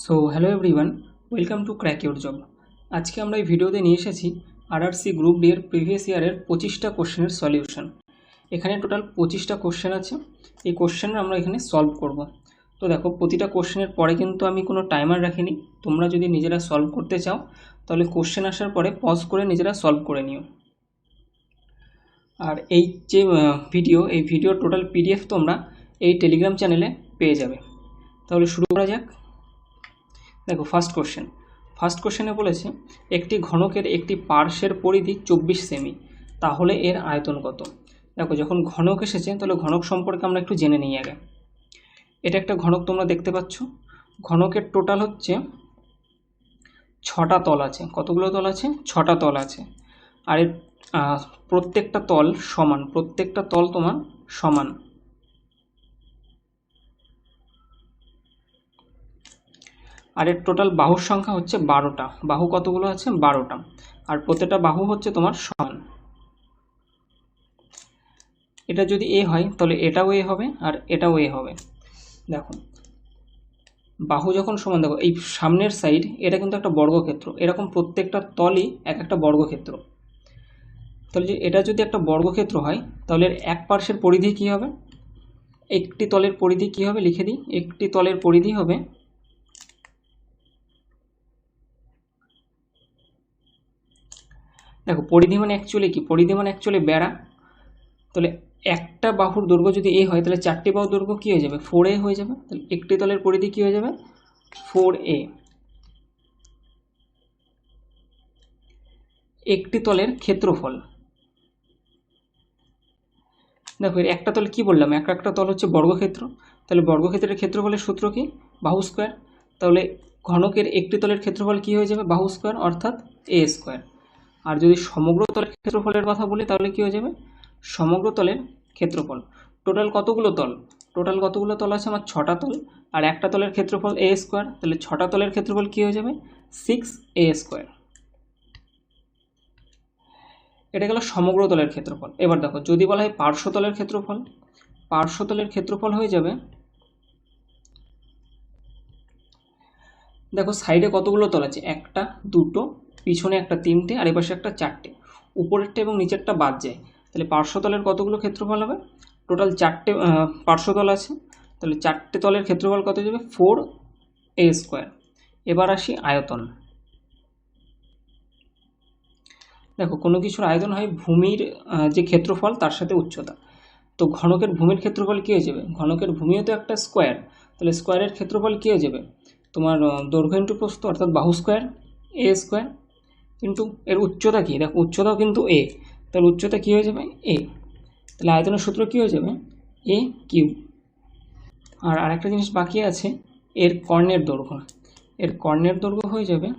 So hello everyone, welcome to crack your job. আজকে আমরা এই ভিডিওতে নিয়ে এসেছি আরআরসি গ্রুপ ডি এর প্রিভিয়াস ইয়ারের 25টা কোশ্চেনের সলিউশন। এখানে টোটাল 25টা কোশ্চেন আছে। এই কোশ্চেন আমরা এখানে সলভ করব। তো দেখো, প্রতিটা কোশ্চেনের পরে কিন্তু আমি কোনো টাইমার রাখিনি। তোমরা যদি নিজেরা সলভ করতে চাও তাহলে কোশ্চেন আসার পরে পজ করে নিজেরা সলভ করে নিও। আর এই যে ভিডিওর টোটাল পিডিএফ তোমরা এই টেলিগ্রাম চ্যানেলে পেয়ে যাবে। তাহলে শুরু করা যাক। দেখো, ফার্স্ট কোশ্চেনে বলেছে একটি ঘনকের একটি পার্শ্বের পরিধি 24 সেমি, তাহলে এর আয়তন কত? দেখো, যখন ঘনক এসেছে তাহলে ঘনক সম্পর্কে আমরা একটু জেনে নিই আগে। এটা একটা ঘনক তোমরা দেখতে পাচ্ছ। ঘনকের টোটাল হচ্ছে 6টা তল আছে। কতগুলো তল আছে? 6টা তল আছে। আর এর প্রত্যেকটা তল সমান, প্রত্যেকটা তল তোমার সমান। আর এর টোটাল বাহুর সংখ্যা হচ্ছে 12টা। বাহু কতগুলো আছে? 12টা। আর প্রত্যেকটা বাহু হচ্ছে তোমার সমান। এটা যদি এ হয় তাহলে এটাও এ হবে আর এটাও এ হবে। দেখো, বাহু যখন সমান, দেখো এই সামনের সাইড এটা কিন্তু একটা বর্গক্ষেত্র। এরকম প্রত্যেকটা তলই এক একটা বর্গক্ষেত্র। তাহলে যে এটা যদি একটা বর্গক্ষেত্র হয় তাহলে এর এক পার্শ্বের পরিধি কী হবে? একটি তলের পরিধি কী হবে লিখে দিই। একটি তলের পরিধি হবে, দেখো পরিধি মানে অ্যাকচুয়ালি কি? পরিধি মানে অ্যাকচুয়ালি বেড়া। তাহলে একটা বাহুর দৈর্ঘ্য যদি এ হয় তাহলে 4টি বাহুর দৈর্ঘ্য কী হয়ে যাবে? 4a হয়ে যাবে। তাহলে একটি তলের পরিধি কী হয়ে যাবে? 4a। একটি তলের ক্ষেত্রফল, দেখো এর একটা তল কি বললাম? একটা তল হচ্ছে বর্গক্ষেত্র। তাহলে বর্গক্ষেত্রের ক্ষেত্রফলের সূত্র কি? বাহু স্কোয়ার। তাহলে ঘনকের একটি তলের ক্ষেত্রফল কি হয়ে যাবে? বাহু স্কোয়ার, অর্থাৎ এ স্কোয়ার। আর যদি সমগ্র তলের ক্ষেত্রফলের কথা বলি তাহলে কি হয়ে যাবে? সমগ্র তলের ক্ষেত্রফল। টোটাল কতগুলো তল? টোটাল কতগুলো তল আছে আমার? 6টা তল। আর একটা তলের ক্ষেত্রফল এ স্কোয়ার। তাহলে 6টা তলের ক্ষেত্রফল কি হয়ে যাবে? 6a square. এটা গেল সমগ্র তলের ক্ষেত্রফল। এবার দেখো, যদি বলা হয় পার্শ্বতলের ক্ষেত্রফল, পার্শ্বতলের ক্ষেত্রফল হয়ে যাবে, দেখো সাইডে কতগুলো তল আছে? একটা, দুটো, পিছনে একটা, তিনটে, আর এপাশে একটা, চারটে। উপরেরটা এবং নিচেরটা বাদ যায়। তাহলে পার্শ্বতলের কতগুলো ক্ষেত্রফল হবে? টোটাল 4টে পার্শ্বতল আছে। তাহলে 4টে তলের ক্ষেত্রফল কত যাবে? 4a square. এবার আসি আয়তন। দেখো, কোনো কিছুর আয়তন হয় ভূমির যে ক্ষেত্রফল তার সাথে উচ্চতা। তো ঘনকের ভূমির ক্ষেত্রফল কী হয়ে যাবে? ঘনকের ভূমিও তো একটা স্কোয়ার। তাহলে স্কোয়ারের ক্ষেত্রফল কী হয়ে যাবে? তোমার দৈর্ঘ্য ইন্টু প্রস্থ, অর্থাৎ বাহু স্কোয়ার, এ স্কোয়ার। কিন্তু এর উচ্চতা কী? দেখো উচ্চতাও কিন্তু এ। তাহলে উচ্চতা কী হয়ে যাবে? এ। তাহলে আয়তনের সূত্র কী হয়ে যাবে? এ কিউব। আর আরেকটা জিনিস বাকি আছে, এর কর্ণের দৈর্ঘ্য। এর কর্ণের দৈর্ঘ্য হয়ে যাবে,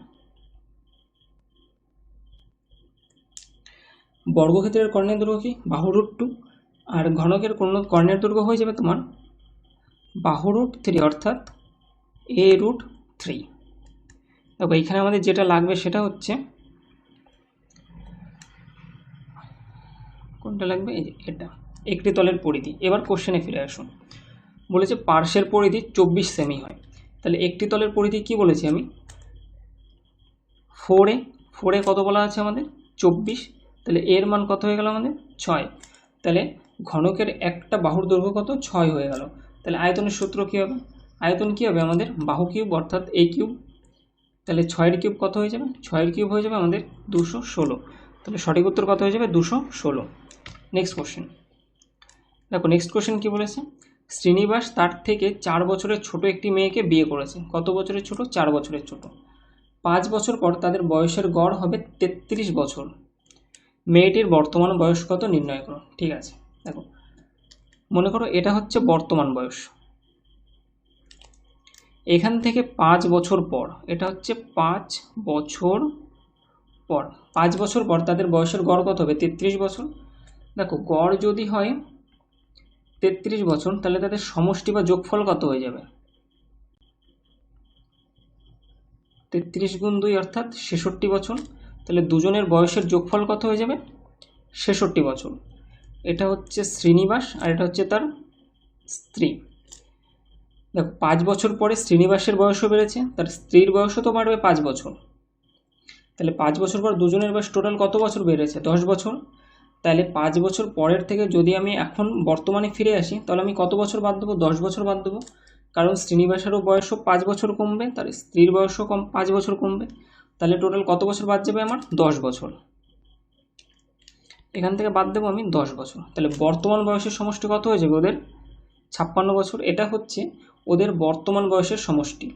বর্গক্ষেত্রের কর্ণের দৈর্ঘ্য কি? বাহু √2। আর ঘনকের কর্ণের দৈর্ঘ্য হয়ে যাবে তোমার বাহু √3, অর্থাৎ a√3। দেখো এইখানে আমাদের যেটা লাগবে সেটা হচ্ছে, কোনটা লাগবে? এই যে এটা, একটি তলের পরিধি। এবার কোশ্চেনে ফিরে আসুন। বলেছে পার্শ্বের পরিধি 24 সেমি হয়। তাহলে একটি তলের পরিধি কি বলেছি আমি? 4a। 4a কত বলা আছে আমাদের? 24। তাহলে এর মান কত হয়ে গেল আমাদের? 6। তাহলে ঘনকের একটা বাহুর দৈর্ঘ্য কত? 6 হয়ে গেল। তাহলে আয়তনের সূত্র কী হবে? আয়তন কী হবে আমাদের? বাহু কিউব, অর্থাৎ a কিউব। তাহলে 6-এর কিউব কত হয়ে যাবে? 6-এর কিউব হয়ে যাবে আমাদের 216। তাহলে সঠিক উত্তর কত হয়ে যাবে? 216। Next question. দেখো নেক্সট কোশ্চেন কী বলেছে? শ্রীনিবাস তার থেকে 4 বছরের ছোট একটি মেয়েকে বিয়ে করেছে। কত বছরের ছোট? 4 বছরের ছোট। 5 বছর পর তাদের বয়সের গড় হবে 33 বছর। মেয়েটির বর্তমান বয়স কত নির্ণয় করো। ঠিক আছে, দেখো মনে করো এটা হচ্ছে বর্তমান বয়স। এখান থেকে 5 বছর পর, এটা হচ্ছে 5 বছর পর, 5 বছর পর তাদের বয়সের গড় কত হবে? 33 বছর। দেখো গড় যদি হয় 33 বছর তাহলে তাদের সমষ্টি বা যোগফল কত হয়ে যাবে? 33 গুণ 2 অর্থাৎ 66 বছর। তাহলে দুজনের বয়সের যোগফল কত হয়ে যাবে? 66 বছর। এটা হচ্ছে শ্রীনিবাস আর এটা হচ্ছে তার স্ত্রী। দেখো 5 বছর পরে শ্রীনিবাসের বয়সও বেড়েছে, তার স্ত্রীর বয়সও তো বাড়বে 5 বছর। তাহলে 5 বছর পর দুজনের বয়স টোটাল কত বছর বেড়েছে? 10 বছর। তাহলে 5 বছর পরের থেকে যদি আমি এখন বর্তমানে ফিরে আসি তাহলে আমি কত বছর বাদ দেবো? 10 বছর বাদ দেবো, কারণ শ্রীনিবাসেরও বয়সও 5 বছর কমবে, তার স্ত্রীর বয়সও 5 বছর কমবে। তাহলে টোটাল কত বছর বাদ যাবে আমার? 10 বছর। এখান থেকে বাদ দেবো আমি 10 বছর। তাহলে বর্তমান বয়সের সমষ্টি কত হয়ে যাবে ওদের? 56 বছর। এটা হচ্ছে ওদের বর্তমান বয়সের সমষ্টি।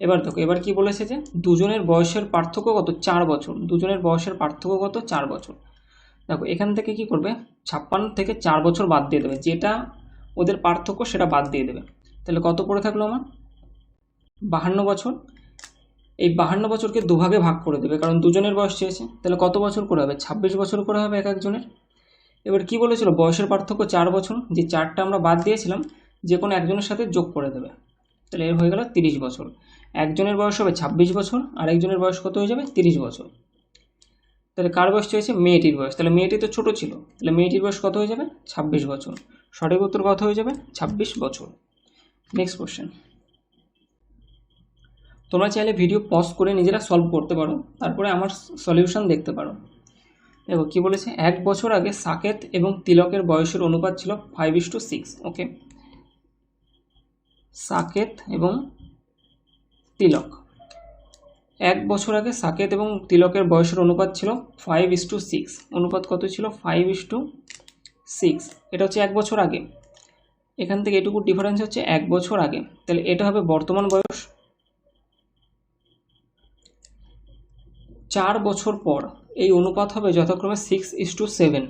এবার দেখো, এবার কি বলেছে যে দুজনের বয়সের পার্থক্য কত? 4 বছর। দুজনের বয়সের পার্থক্য কত? 4 বছর। দেখো এখান থেকে কি করবে? 56 থেকে 4 বছর বাদ দিয়ে দেবে, যেটা ওদের পার্থক্য সেটা বাদ দিয়ে দেবে। তাহলে কত পড়ে থাকলো আমার? 52 বছর। এই 52 বছরকে দুভাগে ভাগ করে দেবে, কারণ দুজনের বয়স চেয়েছে। তাহলে কত বছর করে হবে? 26 বছর করে হবে এক একজনের। এবার কি বলেছিল? বয়সের পার্থক্য 4 বছর, যে 4টা আমরা বাদ দিয়েছিলাম যে কোনো একজনের সাথে যোগ করে দেবে। তাহলে এর হয়ে গেল 30 বছর। একজনের বয়স হবে 26 বছর, আর একজনের বয়স কত হয়ে যাবে? 30 বছর। তাহলে কার বয়স চেয়েছে? মেয়েটির বয়স। তাহলে মেয়েটি তো ছোট ছিল, তাহলে মেয়েটির বয়স কত হয়ে যাবে? 26 বছর। সঠিক উত্তর কত হয়ে যাবে? 26 বছর। Next question. তোমরা চাইলে ভিডিও পজ করে নিজেরা সলভ করতে পারো, তারপরে আমার সলিউশন দেখতে পারো। দেখো কি বলেছে, 1 বছর আগে সাকেত এবং তিলকের বয়সের অনুপাত ছিল 5:6। ওকে, সাকেত এবং তিলক, 1 বছর আগে সাকেত এবং তিলকের বয়সের অনুপাত ছিল 5:6। অনুপাত কত ছিল? 5:6। এটা হচ্ছে 1 বছর আগে। এখান থেকে এটুকু ডিফারেন্স হচ্ছে 1 বছর আগে। তাহলে এটা হবে বর্তমান বয়স। 4 বছর পর এই অনুপাত হবে যথাক্রমে 6:7।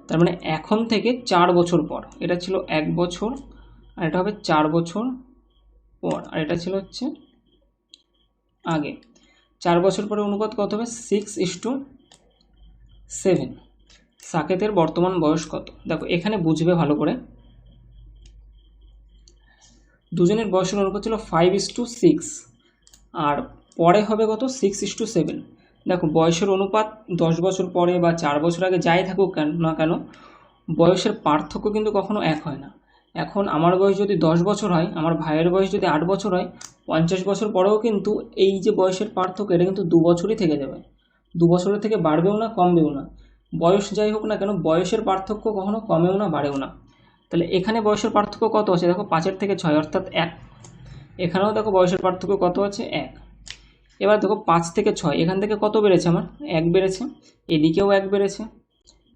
তার মানে এখন থেকে 4 বছর পর, এটা ছিল 1 বছর, আর এটা হবে 4 বছর পর, আর এটা ছিল হচ্ছে আগে। 4 বছর পরে অনুপাত কত হবে? 6:7। সাকেতের বর্তমান বয়স কত? দেখো এখানে বুঝবে ভালো করে। দুজনের বয়সের অনুপাত ছিল 5:6, আর পরে হবে কত? 6:7। দেখো বয়সের অনুপাত 10 বছর পরে বা 4 বছর আগে যাই থাকুক না কেন, বয়সের পার্থক্য কিন্তু কখনো এক হয় না। এখন আমার বয়স যদি 10 বছর হয়, আমার ভাইয়ের বয়স যদি 8 বছর হয়, 50 বছর পরেও কিন্তু এই যে বয়সের পার্থক্য, এটা কিন্তু 2 বছরই থেকে যাবে। 2 বছরের থেকে বাড়বেও না, কমবেও না। বয়স যাই হোক না কেন, বয়সের পার্থক্য কখনো কমেও না, বাড়েও না। তাহলে এখানে বয়সের পার্থক্য কত আছে? দেখো 5 থেকে 6 অর্থাৎ 1। এখানেও দেখো বয়সের পার্থক্য কত আছে? 1। এবার দেখো 5 থেকে 6, এখান থেকে কত বেড়েছে? আমার 1 বেড়েছে, এদিকেও 1 বেড়েছে।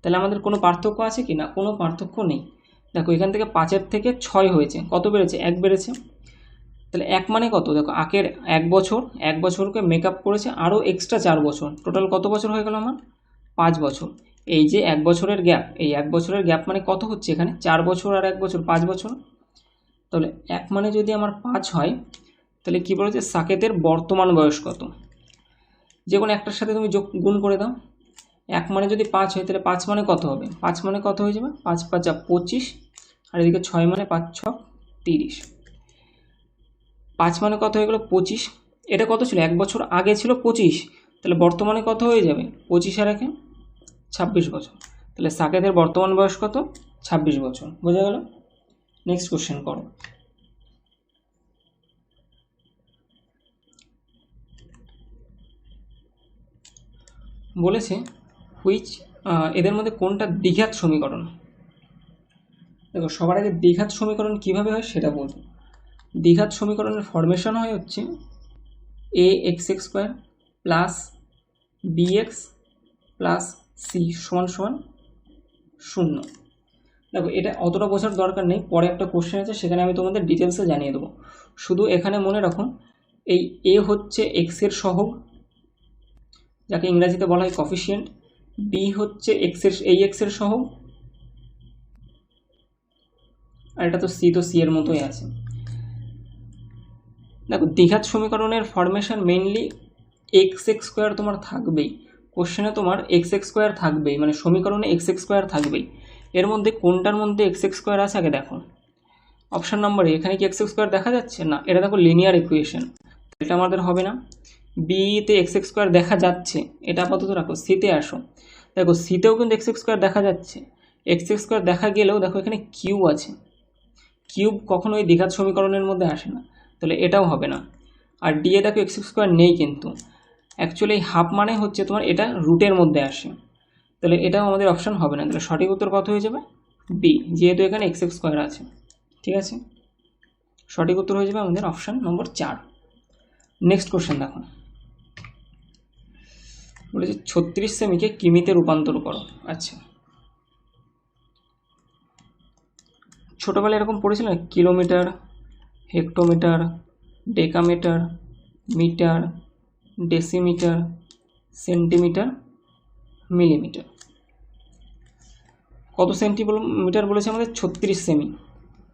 তাহলে আমাদের কোনো পার্থক্য আছে কি না? কোনো পার্থক্য নেই। দেখো এখান থেকে 5 থেকে 6 হয়েছে, কত বেড়েছে? 1 বেড়েছে। তাহলে 1 মানে কত? দেখো আগের 1 বছর, 1 বছরকে মেক আপ করেছে আরও এক্সট্রা 4 বছর, টোটাল কত বছর হয়ে গেল আমার? 5 বছর। এই যে 1 বছরের গ্যাপ, এই 1 বছরের গ্যাপ মানে কত হচ্ছে এখানে? 4 বছর আর 1 বছর, 5 বছর। তাহলে 1 মানে যদি আমার 5 হয়, তাহলে কী বলেছে? সাকেতের বর্তমান বয়স কত? যে কোনো একটার সাথে তুমি গুণ করে দাও। 1 মানে যদি 5 হয়, তাহলে 5 মানে কত হবে? 5 মানে কত হয়ে যাবে? 5 × 5 = 25, আর এদিকে 6 মানে 5 × 6 = 30। 5 মানে কত হয়ে গেল? 25। এটা কত ছিল? 1 বছর আগে ছিল 25, তাহলে বর্তমানে কত হয়ে যাবে? 25 আর 1 26 বছর। তাহলে সাকেতের বর্তমান বয়স কত? 26 বছর। বোঝা গেল? নেক্সট কোশ্চেন করো। বলেছে এদের মধ্যে কোনটা দ্বিঘাত সমীকরণ? দেখো সবার আগে দ্বিঘাত সমীকরণ কিভাবে হয় সেটা বলবো। দ্বিঘাত সমীকরণের ফরমেশন হয় হচ্ছে ax² plus bx plus c সমান 0। দেখো এটা অতটা বোঝার দরকার নেই, পরে একটা কোশ্চেন আছে সেখানে আমি তোমাদের ডিটেলসে জানিয়ে দেবো। শুধু এখানে মনে রাখো, এই a হচ্ছে x এর সহগ, যাকে ইংরাজিতে বলা হয় কফিসিয়েন্ট। b হচ্ছে এই x এর সহগ, আর এটা তো c, তো c এর মতোই আছে। দেখো দ্বিঘাত সমীকরণের ফরমেশন মেইনলি x² তোমার থাকবেই, কোশ্চেনে তোমার x² থাকবেই, মানে সমীকরণে x² থাকবেই। এর মধ্যে কোনটার মধ্যে x² আছে আগে দেখো। অপশান নম্বর এ, এখানে কি x² দেখা যাচ্ছে? না, এটা দেখো লিনিয়ার ইকুয়েশন, এটা আমাদের হবে না। বিতে x² দেখা যাচ্ছে, এটা আপাতত রাখো। সিতে আসো, দেখো সিতেও কিন্তু x² দেখা যাচ্ছে। x² দেখা গেলেও দেখো এখানে কিউ আছে, কিউব কখনোই দ্বিঘাত সমীকরণের মধ্যে আসে না, তাহলে এটাও হবে না। আর ডি এ দেখো এক্স স্কোয়ার নেই, কিন্তু অ্যাকচুয়ালি এই হাফ মানে হচ্ছে তোমার এটা রুটের মধ্যে আসে, তাহলে এটাও আমাদের অপশান হবে না। তাহলে সঠিক উত্তর কত হয়ে যাবে? বি, যেহেতু এখানে এক্স স্কোয়ার আছে। ঠিক আছে, সঠিক উত্তর হয়ে যাবে আমাদের অপশান নম্বর 4। নেক্সট কোশ্চেন দেখো, বলেছে 36 সেমিকে কিমিতে রূপান্তর করো। আচ্ছা, ছোটোবেলায় এরকম পড়েছিল না, kilometre, hectometre, decametre, metre, decimetre, centimetre, millimetre. কত সেন্টিমিটার বলেছে আমাদের? 36 সেমি।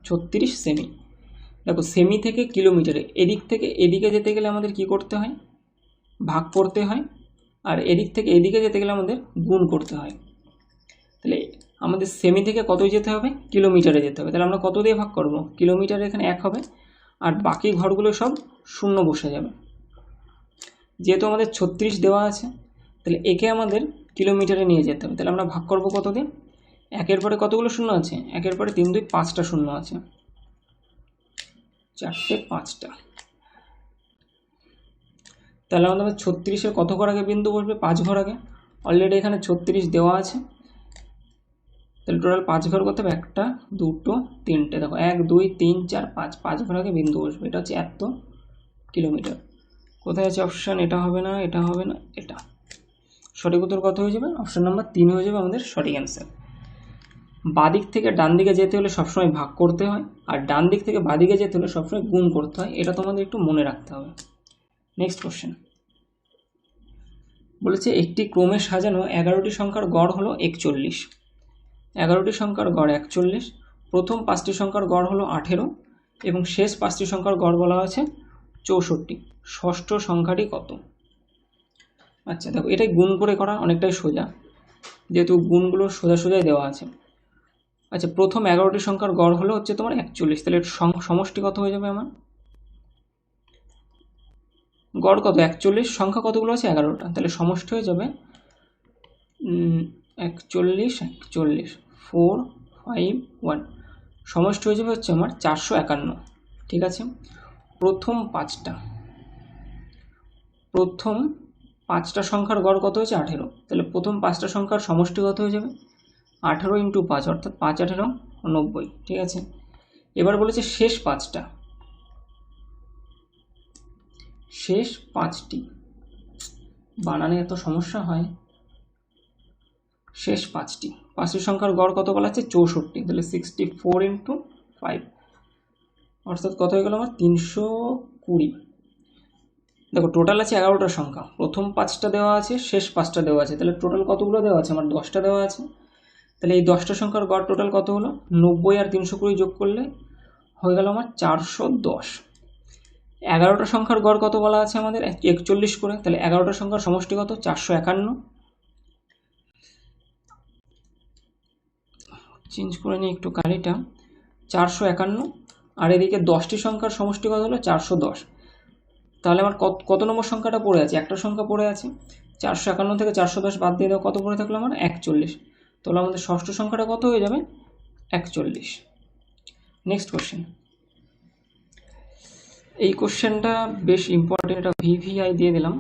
36 সেমি। দেখো সেমি থেকে কিলোমিটারে, এদিক থেকে এদিকে যেতে গেলে আমাদের কি করতে হয়? ভাগ করতে হয়। আর এদিক থেকে এদিকে যেতে গেলে আমাদের গুণ করতে হয়। তাহলে আমাদের সেমি থেকে কতই যেতে হবে? কিলোমিটারে যেতে হবে। তাহলে আমরা কত দিয়ে ভাগ করব? কিলোমিটারে এখানে 1 হবে, আর বাকি ঘরগুলো সব শূন্য বসে যাবে। যেহেতু আমাদের 36 দেওয়া আছে, তাহলে একে আমাদের কিলোমিটারে নিয়ে যেতে হবে। তাহলে আমরা ভাগ করব কত দিয়ে? 1-এর পরে কতগুলো শূন্য আছে? 1-এর পরে 3, 2, 5টা শূন্য আছে, 4টে 5টা। তাহলে আমাদের 36-এর কত ঘর আগে বিন্দু বসবে? 5 ঘর আগে। অলরেডি এখানে 36 দেওয়া আছে, তাহলে টোটাল 5 ঘর করতে হবে। 1টা 2টো 3টে, দেখো 1 2 3 4 5, 5 ঘর আগে বিন্দু বসবে। এটা হচ্ছে এত কিলোমিটার। কোথায় আছে অপশান? এটা হবে না, এটা হবে না, এটা। সঠিক উত্তর কত হয়ে যাবে? অপশান নাম্বার 3 হয়ে যাবে আমাদের সঠিক অ্যান্সার। বাদিক থেকে ডান দিকে যেতে হলে সবসময় ভাগ করতে হয়, আর ডান দিক থেকে বাদিকে যেতে হলে সবসময় গুণ করতে হয়। এটা তোমাদের একটু মনে রাখতে হবে। নেক্সট কোশ্চেন বলেছে একটি ক্রমে সাজানো 11টি সংখ্যার গড় হলো 41। 11টি সংখ্যার গড় 41, প্রথম 5টি সংখ্যার গড় হলো 18 এবং শেষ 5টি সংখ্যার গড় বলা হয়েছে 64। ষষ্ঠ সংখ্যাটি কত? আচ্ছা দেখো, এটাই গুণ করে করা অনেকটাই সোজা, যেহেতু গুণগুলো সোজা সোজাই দেওয়া আছে। আচ্ছা, প্রথম 11টি সংখ্যার গড় হলো হচ্ছে তোমার 41, তাহলে সমষ্টি কত হয়ে যাবে আমার? গড় কত? 41, সংখ্যা কতগুলো আছে? 11টা, তাহলে সমষ্টি হয়ে যাবে 41 41 4 5 1, সমষ্টি হয়ে যাবে হচ্ছে আমার 451। ঠিক আছে, প্রথম 5টা সংখ্যার গড় কত হয়েছে? 18, তাহলে প্রথম 5টা সংখ্যার সমষ্টি কত হয়ে যাবে? 18 × 5, অর্থাৎ 5 18 90। ঠিক আছে, এবার বলেছে শেষ 5টি, বানানে এত সমস্যা হয়। শেষ 5টি সংখ্যার গড় কত বলা আছে? 64, তাহলে 64 × 5, অর্থাৎ কত হয়ে গেল আমার? 320। দেখো টোটাল আছে 11টা সংখ্যা, প্রথম 5টা দেওয়া আছে, শেষ 5টা দেওয়া আছে, তাহলে টোটাল কতগুলো দেওয়া আছে আমার? 10টা দেওয়া আছে। তাহলে এই 10টা সংখ্যার গড় টোটাল কত হলো? 90 আর 320 যোগ করলে হয়ে গেল আমার 410। 11টা সংখ্যার গড় কত বলা আছে আমাদের? 41 করে, তাহলে 11টা সংখ্যার সমষ্টি কত? 451। চেঞ্জ করে নিই একটু কালিটা, 451। আর এদিকে 10টি সংখ্যার সমষ্টি কত হলো? 410। তাহলে আমার কত নম্বর সংখ্যাটা পড়ে আছে? একটা সংখ্যা পড়ে আছে। 451 থেকে 410 বাদ দিয়ে দাও, কত পড়ে থাকলো আমার? 41। তাহলে আমাদের ষষ্ঠ সংখ্যাটা কত হয়ে যাবে? 41। নেক্সট কোশ্চেন, এই কোশ্চেনটা বেশ ইম্পর্টেন্ট, এটা VVI দিয়ে দিলাম।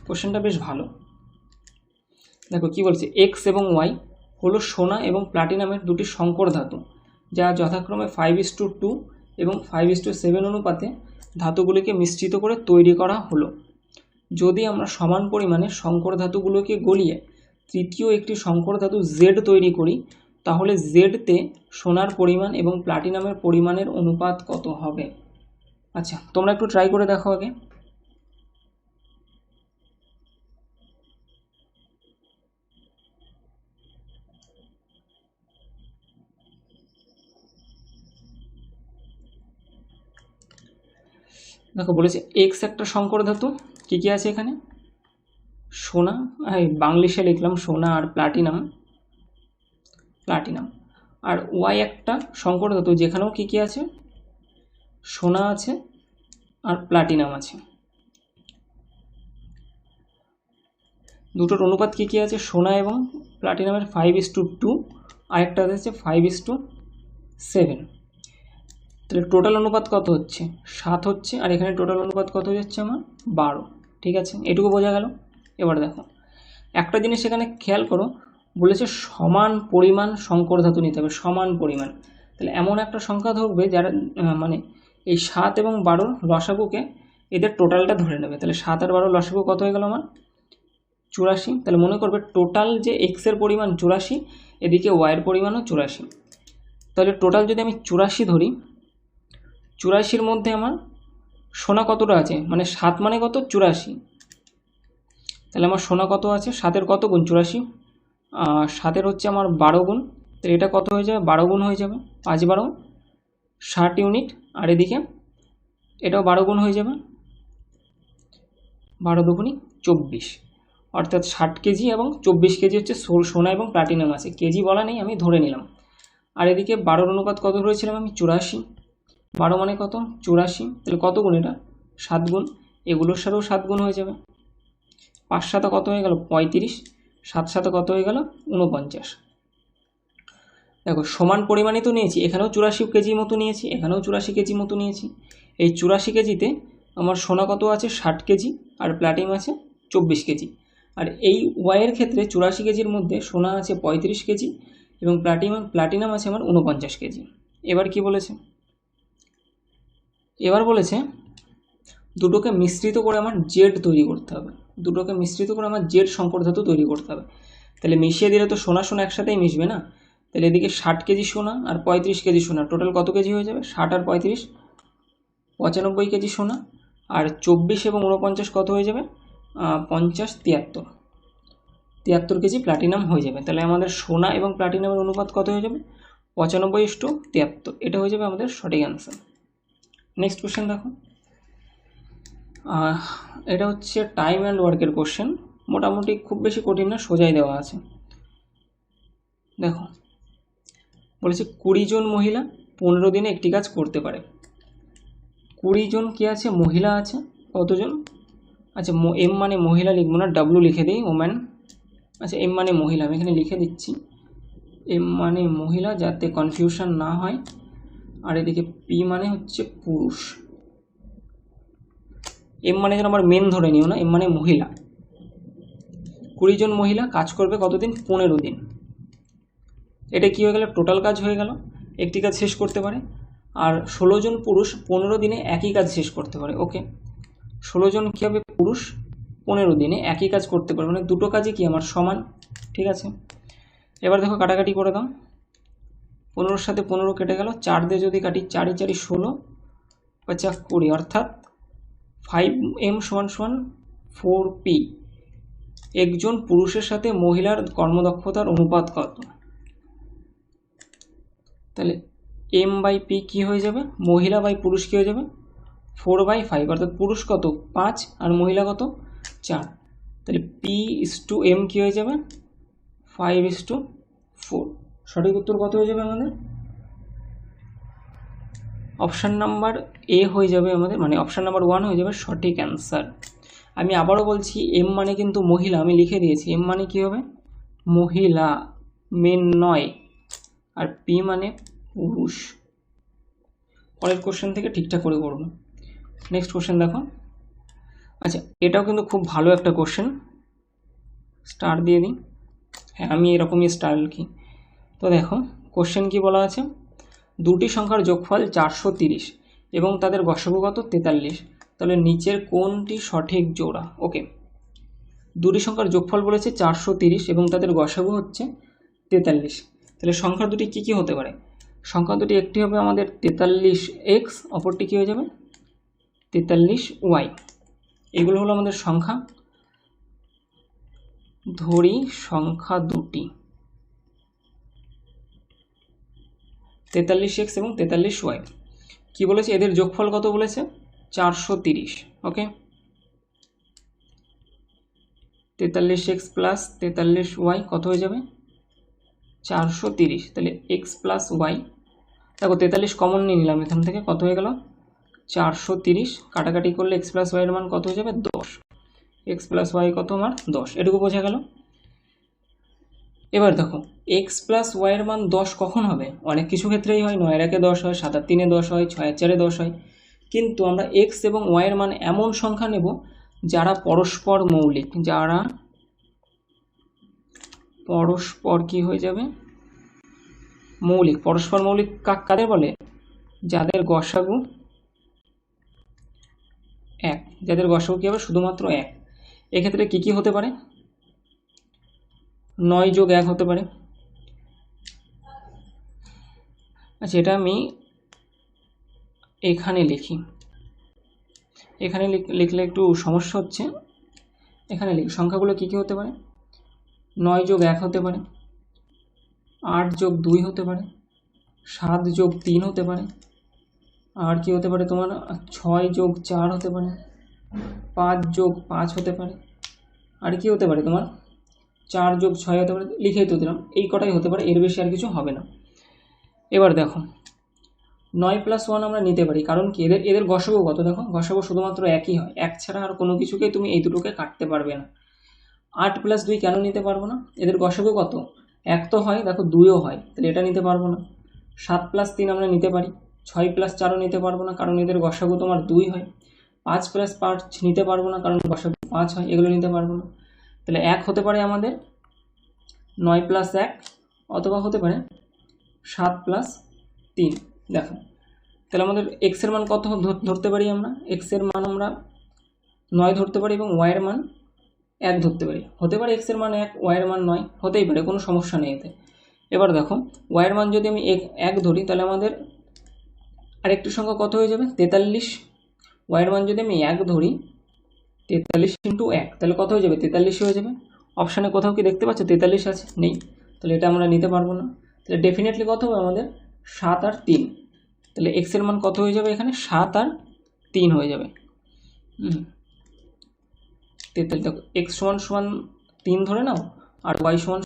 কোশ্চেনটা বেশ ভালো। দেখো কি বলছে, এক্স এবং ওয়াই হলো সোনা এবং প্লাটিনামের দুটি সংকর ধাতু, যা যথাক্রমে 5:2 এবং 5:7 অনুপাতে ধাতুগুলিকে মিশ্রিত করে তৈরি করা হলো। যদি আমরা সমান পরিমাণে সংকর ধাতুগুলোকে গলিয়ে তৃতীয় একটি সংকর ধাতু জেড তৈরি করি, তাহলে জেডতে সোনার পরিমাণ এবং প্লাটিনামের পরিমাণের অনুপাত কত হবে? আচ্ছা, তোমরা একটু ট্রাই করে দেখো আগে। দেখো বলেছে এক্স একটা সংকর ধাতু, কী কী আছে এখানে? সোনা, বাংলিশে লিখলাম সোনা আর প্লাটিনাম। আর ওয়াই একটা সংকর ধাতু, যেখানেও কী কী আছে? সোনা আছে আর প্লাটিনাম আছে। দুটোর অনুপাত কী কী আছে? সোনা এবং প্লাটিনামের 5:2, আরেকটা আছে 5:7। তাহলে টোটাল অনুপাত কত হচ্ছে 7 হচ্ছে, আর এখানে টোটাল অনুপাত কত হচ্ছে আমার 12। ঠিক আছে, এটুকু বোঝা গেল। এবার দেখো একটা জিনিস এখানে খেয়াল করো, বলেছে সমান পরিমাণ সংকর ধাতু নিতে হবে, সমান পরিমাণ। তাহলে এমন একটা সংখ্যা ধরবে যারা মানে এই 7 এবং 12 লসাগুকে এদের টোটালটা ধরে নেবে। তাহলে 7 আর 12 লসাগু কত হয়ে গেল আমার 84। তাহলে মনে করবে টোটাল যে এক্সের পরিমাণ 84, এদিকে ওয়াইয়ের পরিমাণও 84। তাহলে টোটাল যদি আমি 84 ধরি, 84-র মধ্যে আমার সোনা কতটা আছে, মানে 7 মানে কত 84। তাহলে আমার সোনা কত আছে, 7-এর কত গুণ 84, 7-এর হচ্ছে আমার 12 গুণ। তো এটা কত হয়ে যাবে 12 গুণ হয়ে যাবে, 5 12 60 ইউনিট। আর এদিকে এটাও 12 গুণ হয়ে যাবে, 12 দুগুণি 24, অর্থাৎ 60 কেজি এবং 24 কেজি হচ্ছে সোনা এবং প্লাটিনাম আছে। কেজি বলা নেই, আমি ধরে নিলাম। আর এদিকে 12 অনুপাত কত ধরেছিলাম আমি 84, 12 মানে কত 84। তাহলে কত গুণ এটা 7 গুণ, এগুলোর সাথেও 7 গুণ হয়ে যাবে। 5 সাথে কত হয়ে গেল 35, 7 সাথে কত হয়ে গেল 49। দেখো সমান পরিমাণে তো নিয়েছি, এখানেও 84 কেজি মতো নিয়েছি, এখানেও 84 কেজি মতো নিয়েছি। এই 84 কেজিতে আমার সোনা কত আছে 60 কেজি, আর প্লাটিনাম আছে 24 কেজি। আর এই ওয়াইয়ের ক্ষেত্রে 84 কেজির মধ্যে সোনা আছে 35 কেজি এবং প্লাটিনাম আছে আমার 49 কেজি। এবার কি বলেছে, এবার বলেছে দুটোকে মিশ্রিত করে আমার জেড তৈরি করতে হবে, দুটোকে মিশ্রিত করে আমার জেড সংকর ধাতু তৈরি করতে হবে। তাহলে মিশিয়ে দিলে তো সোনা সোনা একসাথেই মিশবে না। তাহলে এদিকে 60 কেজি সোনা আর 35 কেজি সোনা, টোটাল কত কেজি হয়ে যাবে 60 আর 35 95 কেজি সোনা, আর 24 এবং 49 কত হয়ে যাবে 50 73 কেজি প্লাটিনাম হয়ে যাবে। তাহলে আমাদের সোনা এবং প্লাটিনামের অনুপাত কত হয়ে যাবে 95:73। এটা হয়ে যাবে আমাদের সঠিক অ্যান্সার। নেক্সট কোশ্চেন দেখো, এটা হচ্ছে টাইম অ্যান্ড ওয়ার্কের কোশ্চেন, মোটামুটি খুব বেশি কঠিন না, সোজাই দেওয়া আছে। দেখো বলেছে 20 জন মহিলা 15 দিনে একটি কাজ করতে পারে। 20 জন কি আছে মহিলা আছে, কতজন, আচ্ছা এম মানে মহিলা লিখবো না, ডাব্লু লিখে দিই ওম্যান। আচ্ছা এম মানে মহিলা, আমি এখানে লিখে দিচ্ছি এম মানে মহিলা যাতে কনফিউশন না হয়। আর এদিকে পি মানে হচ্ছে পুরুষ। এম মানে যেন আমার মেন ধরে নিও না, এম মানে মহিলা। 20 জন মহিলা কাজ করবে কতদিন 15 দিন। এটা কি হয়ে গেল টোটাল কাজ হয়ে গেল, একটি কাজ শেষ করতে পারে। আর 16 জন পুরুষ 15 দিনে একই কাজ শেষ করতে পারে। ওকে 16 জন কী হবে পুরুষ 15 দিনে একই কাজ করতে পারে, মানে দুটো কাজই কি আমার সমান। ঠিক আছে, এবার দেখো কাটাকাটি করে দাও, 15-র সাথে 15 কেটে গেল, 4 দিয়ে যদি কাটি 4 × 4 = 16, 5 × 20, অর্থাৎ 5m = 4p। একজন পুরুষের সাথে মহিলার কর্মদক্ষতার অনুপাত কত, তাহলে m/p কী হয়ে যাবে, মহিলা বাই পুরুষ কী হয়ে যাবে 4/5, অর্থাৎ পুরুষ কত 5 আর মহিলা কত 4। তাহলে p/m কী হয়ে যাবে 5:4। সঠিক উত্তর কত হয়ে যাবে আমাদের, অপশান নাম্বার এ হয়ে যাবে আমাদের, মানে অপশান নাম্বার 1 হয়ে যাবে সঠিক অ্যান্সার। আমি আবারও বলছি এম মানে কিন্তু মহিলা, আমি লিখে দিয়েছি এম মানে কী হবে মহিলা, মেন নয়, আর পি মানে পুরুষ। পরের কোশ্চেন থেকে ঠিকঠাক করে করব। নেক্সট কোশ্চেন দেখো, আচ্ছা এটাও কিন্তু খুব ভালো একটা কোশ্চেন, স্টার দিয়ে দিই, হ্যাঁ আমি এরকমই স্টার লিখি। তো দেখো কোশ্চেন কি বলা আছে, দুটি সংখ্যার যোগফল 430 এবং তাদের গসাগু কত 43, তাহলে নিচের কোনটি সঠিক জোড়া। ওকে দুটি সংখ্যার যোগফল বলেছে 430 এবং তাদের গসাগু হচ্ছে 43, তাহলে সংখ্যা দুটি কী কী হতে পারে, সংখ্যা দুটি একটি হবে আমাদের 43x, অপরটি কী হয়ে যাবে 43y। এগুলো হলো আমাদের সংখ্যা, ধরি সংখ্যা দুটি 43x এবং 43y। কি বলেছে এদের যোগফল কত বলেছে 430। ওকে 43x + 43y কত হয়ে যাবে 430, তাহলে x + y, দেখো 43 কমন নিয়ে নিলাম এখান থেকে, কত হয়ে গেল 430, কাটাকাটি করলে x + y এর মান কত হয়ে যাবে 10, x + y কত আমার 10, এটুকু বোঝা গেল। এবার দেখো এক্স প্লাস ওয়াইয়ের মান 10 কখন হবে? অনেক কিছু ক্ষেত্রেই হয়, 9 এর 1-এ 10 হয়, 7 আর 3-এ 10 হয়, 6 আর 4-এ 10 হয়। কিন্তু আমরা এক্স এবং ওয়াইয়ের মান এমন সংখ্যা নেব যারা পরস্পর মৌলিক, যারা পরস্পর কি হয়ে যাবে? মৌলিক। পরস্পর মৌলিক কাদের বলে? যাদের গসাগু 1, যাদের গসাগু কি হবে? শুধুমাত্র 1। এক্ষেত্রে কি কি হতে পারে? 9 যোগ 1 হতে পারে। আচ্ছা, এটা আমি এখানে লিখি, এখানে লিখলে একটু সমস্যা হচ্ছে। এখানে লিখি সংখ্যাগুলো কি কি হতে পারে? 9 যোগ 1 হতে পারে, 8 যোগ 2 হতে পারে, 7 যোগ 3 হতে পারে, আর কি হতে পারে তোমার? 6 যোগ 4 হতে পারে, 5 যোগ 5 হতে পারে, আর কি হতে পারে তোমার? 4 যোগ 6 হতে পারে। লিখেই তো দিলাম, এই কটাই হতে পারে, এর বেশি আর কিছু হবে না। এবার দেখো 9 + 1 আমরা নিতে পারি, কারণ কি এদের গসাগু কত? দেখো গসাগু শুধুমাত্র একই হয়, এক ছাড়া আর কোনো কিছুকেই তুমি এই দুটোকে কাটতে পারবে না। 8 + 2 কেন নিতে পারবো না? এদের গসাগু কত? 1 তো হয়, দেখো 2ও হয়, তাহলে এটা নিতে পারবো না। 7 + 3 আমরা নিতে পারি, 6 + 4ও নিতে পারবো না, কারণ এদের গসাগু তোমার 2 হয়। 5 + 5 নিতে পারবো না, কারণ গসাগু 5 হয়, এগুলো নিতে পারবো না। তাহলে 1 হতে পারে আমাদের 9 + 1, অথবা হতে পারে 7 + 3। দেখো তাহলে আমাদের এক্স এর মান কত ধরতে পারি? আমরা এক্স এর মান আমরা 9 ধরতে পারি এবং ওয়াই এর মান 1 ধরতে পারি। হতে পারে এক্স এর মান 1, ওয়াই এর মান 9, হতেই পারে, কোনো সমস্যা নেই এতে। এবার দেখো ওয়াই এর মান যদি আমি 1 ধরি, তাহলে আমাদের আরেকটি সংখ্যা কত হয়ে যাবে? 43। ওয়াই এর মান যদি আমি 1 ধরি, 43 × 1, তাহলে কত হয়ে যাবে? 43 হয়ে যাবে। অপশানে কোথাও কি দেখতে পাচ্ছ 43 আছে? নেই, তাহলে এটা আমরা নিতে পারবো না। তাহলে ডেফিনেটলি কত হবে আমাদের? 7 আর 3। তাহলে এক্স এর মান কত হয়ে যাবে? এখানে 7 আর 3 হয়ে যাবে। 43। দেখো এক্স সমান 3 ধরে নাও, আর ওয়াই সমান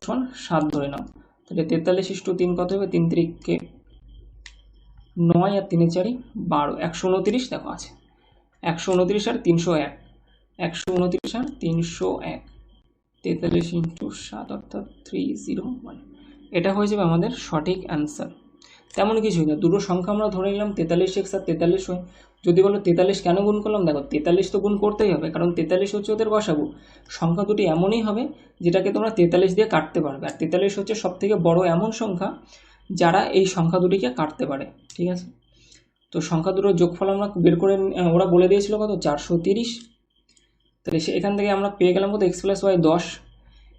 7 ধরে নাও। তাহলে 43 × 3 কত হবে? 3 × 3 = 9, আর 3 × 4 = 12, 129। দেখো আছে 129 আর 301, 129 আর 301, 43 × 7 অর্থাৎ 301। এটা হয়ে যাবে আমাদের সঠিক অ্যান্সার। তেমন কিছুই না, দুটো সংখ্যা আমরা ধরে নিলাম 43x আর 43y। যদি বলো 43 কেন গুণ করলাম, দেখো 43 তো গুণ করতেই হবে, কারণ 43 হচ্ছে ওদের গসাগু। সংখ্যা দুটি এমনই হবে যেটাকে তোমরা 43 দিয়ে কাটতে পারবে, আর 43 হচ্ছে সবথেকে বড় এমন সংখ্যা যারা এই সংখ্যা দুটিকে কাটতে পারে। ঠিক আছে, তো সংখ্যা দুটোর যোগফল আমরা বের করে, ওরা বলে দিয়েছিল কত? 430। তাহলে এখান থেকে আমরা পেয়ে গেলাম কত? x + y 10।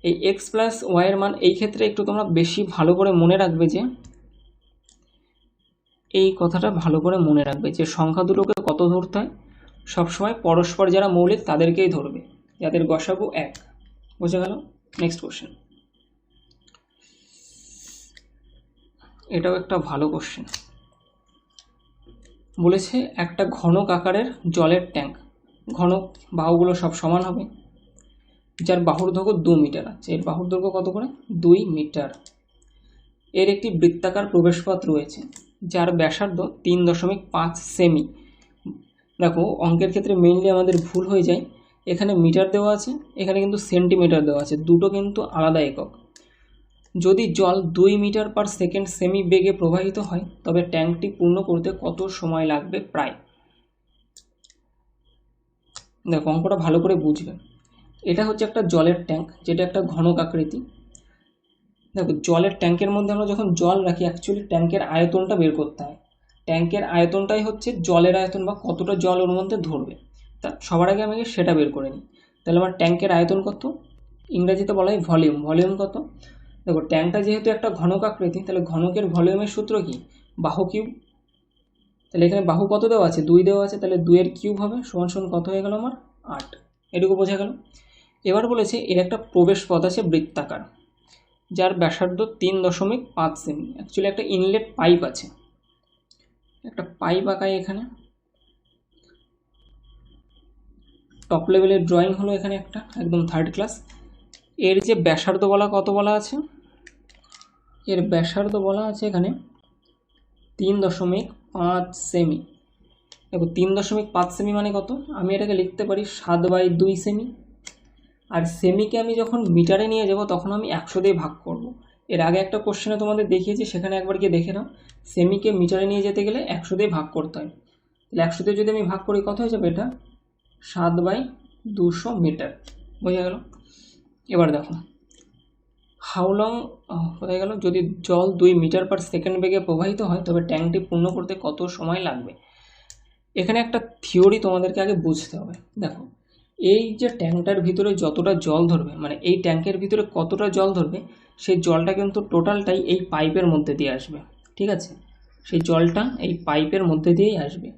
এই x + y এর মান এই ক্ষেত্রে একটু তোমরা বেশি ভালো করে মনে রাখবে, যে এই কথাটা ভালো করে মনে রাখবে যে সংখ্যা দুটোকে কত ধরতে হয়? সবসময় পরস্পর যারা মৌলিক তাদেরকেই ধরবে, যাদের গসাগু 1। বুঝে গেল? Next question. এটাও একটা ভালো কোশ্চেন। বলেছে একটা ঘনক আকারের জলের ট্যাঙ্ক, ঘনক বাহুগুলো সব সমান হবে, যার বাহুর দৈর্ঘ্য 2 মিটার আছে। এর বাহুর দৈর্ঘ্য কত করে? 2 মিটার। এর একটি বৃত্তাকার প্রবেশপথ রয়েছে, যার ব্যাসার্ধ 3.5 সেমি। দেখো অঙ্কের ক্ষেত্রে মেইনলি আমাদের ভুল হয়ে যায়, এখানে মিটার দেওয়া আছে, এখানে কিন্তু সেন্টিমিটার দেওয়া আছে, দুটো কিন্তু আলাদা একক। যদি জল 2 মিটার/সেকেন্ড সেমি বেগে প্রবাহিত হয়, তবে ট্যাঙ্কটি পূর্ণ করতে কত সময় লাগবে প্রায়? দেখো অঙ্কটা ভালো করে বুঝবে। এটা হচ্ছে একটা জলের ট্যাঙ্ক, যেটা একটা ঘনক আকৃতি। দেখো জলের ট্যাঙ্কের মধ্যে আমরা যখন জল রাখি, অ্যাকচুয়ালি ট্যাঙ্কের আয়তনটা বের করতে হয়। ট্যাঙ্কের আয়তনটাই হচ্ছে জলের আয়তন, বা কতটা জল ওর মধ্যে ধরবে। তা সবার আগে আমাকে সেটা বের করে নিই। তাহলে আমার ট্যাঙ্কের আয়তন কত? ইংরেজিতে বলা হয় ভলিউম। ভলিউম কত? দেখো ট্যাঙ্কটা যেহেতু একটা ঘনক আকৃতি, তাহলে ঘনকের ভলিউমের সূত্র কি? বাহু কিউব। তাহলে এখানে বাহু কত দেওয়া আছে? 2 দেওয়া আছে, তাহলে 2 এর কিউব হবে, সমান কত হয়ে গেল আমার? 8। এটুকু বোঝা গেল। এবার বলেছে এর একটা প্রবেশ পথ আছে বৃত্তাকার, যার ব্যাসার্ধ 3.5 সেমি। অ্যাকচুয়ালি একটা ইনলেট পাইপ আছে, একটা পাইপ আঁকায় এখানে। টপ লেভেলের ড্রয়িং হলো এখানে একটা, একদম 3rd ক্লাস। এর যে ব্যাসার্ধ কত বলা আছে? এর ব্যাসার্ধ বলা আছে এখানে 3.5 সেমি। দেখো 3.5 সেমি মানে কত? আমি এটাকে লিখতে পারি 7/2 সেমি। আর সেমিকে আমি যখন মিটারে নিয়ে যাব তখন আমি 100 দিয়ে ভাগ করব। এর আগে একটা কোশ্চেনে তোমাদের দেখিয়েছি, সেখানে একবার গিয়ে দেখে নাও। সেমিকে মিটারে নিয়ে যেতে গেলে 100 দিয়ে ভাগ করতে হয়। তাহলে 100 দিয়ে যদি আমি ভাগ করি কত হয়ে যাবে, এটা 7/200 মিটার। বোঝা গেল? এবার দেখো হাউ লং, কোথায় গেল, যদি জল 2 মিটার পার সেকেন্ড বেগে প্রবাহিত হয় তবে ট্যাঙ্কটি পূর্ণ করতে কত সময় লাগবে। এখানে একটা থিওরি তোমাদেরকে আগে বুঝতে হবে। দেখো এই যে ট্যাঙ্কটার ভিতরে যতটা জল ধরবে, মানে এই ট্যাঙ্কের ভিতরে কতটা জল ধরবে, সেই জলটা কিন্তু টোটালটাই এই পাইপের মধ্যে দিয়ে আসবে। ঠিক আছে, সেই জলটা এই পাইপের মধ্যে দিয়েই আসবে।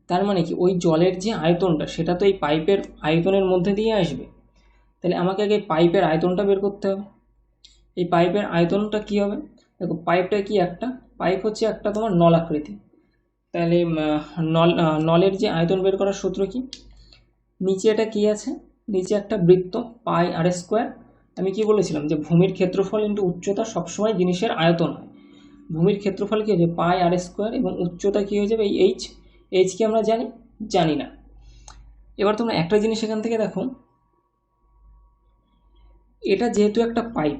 তার মানে কি ওই জলের যে আয়তনটা সেটা তো এই পাইপের আয়তনের মধ্যে দিয়ে আসবে। তাহলে আমাকে আগে পাইপের আয়তনটা বের করতে হবে। এই পাইপের আয়তনটা কি হবে, দেখো পাইপটা কি, একটা পাইপ হচ্ছে একটা তোমার নল আকৃতি। তাহলে নলের যে আয়তন বের করার সূত্র কি, নিচে এটা কি আছে, নিচে একটা বৃত্ত পাই আর স্কোয়ার। আমি কি বলেছিলাম যে ভূমির ক্ষেত্রফল ইন্টু উচ্চতা সবসময় জিনিসের আয়তন হয়। ভূমির ক্ষেত্রফল কি হয়ে যাবে, পাই আর স্কোয়ার, এবং উচ্চতা কি হয়ে যাবে, এই এইচ কি আমরা জানি না। এবার তোমরা একটা জিনিস এখান থেকে দেখো, এটা যেহেতু একটা পাইপ,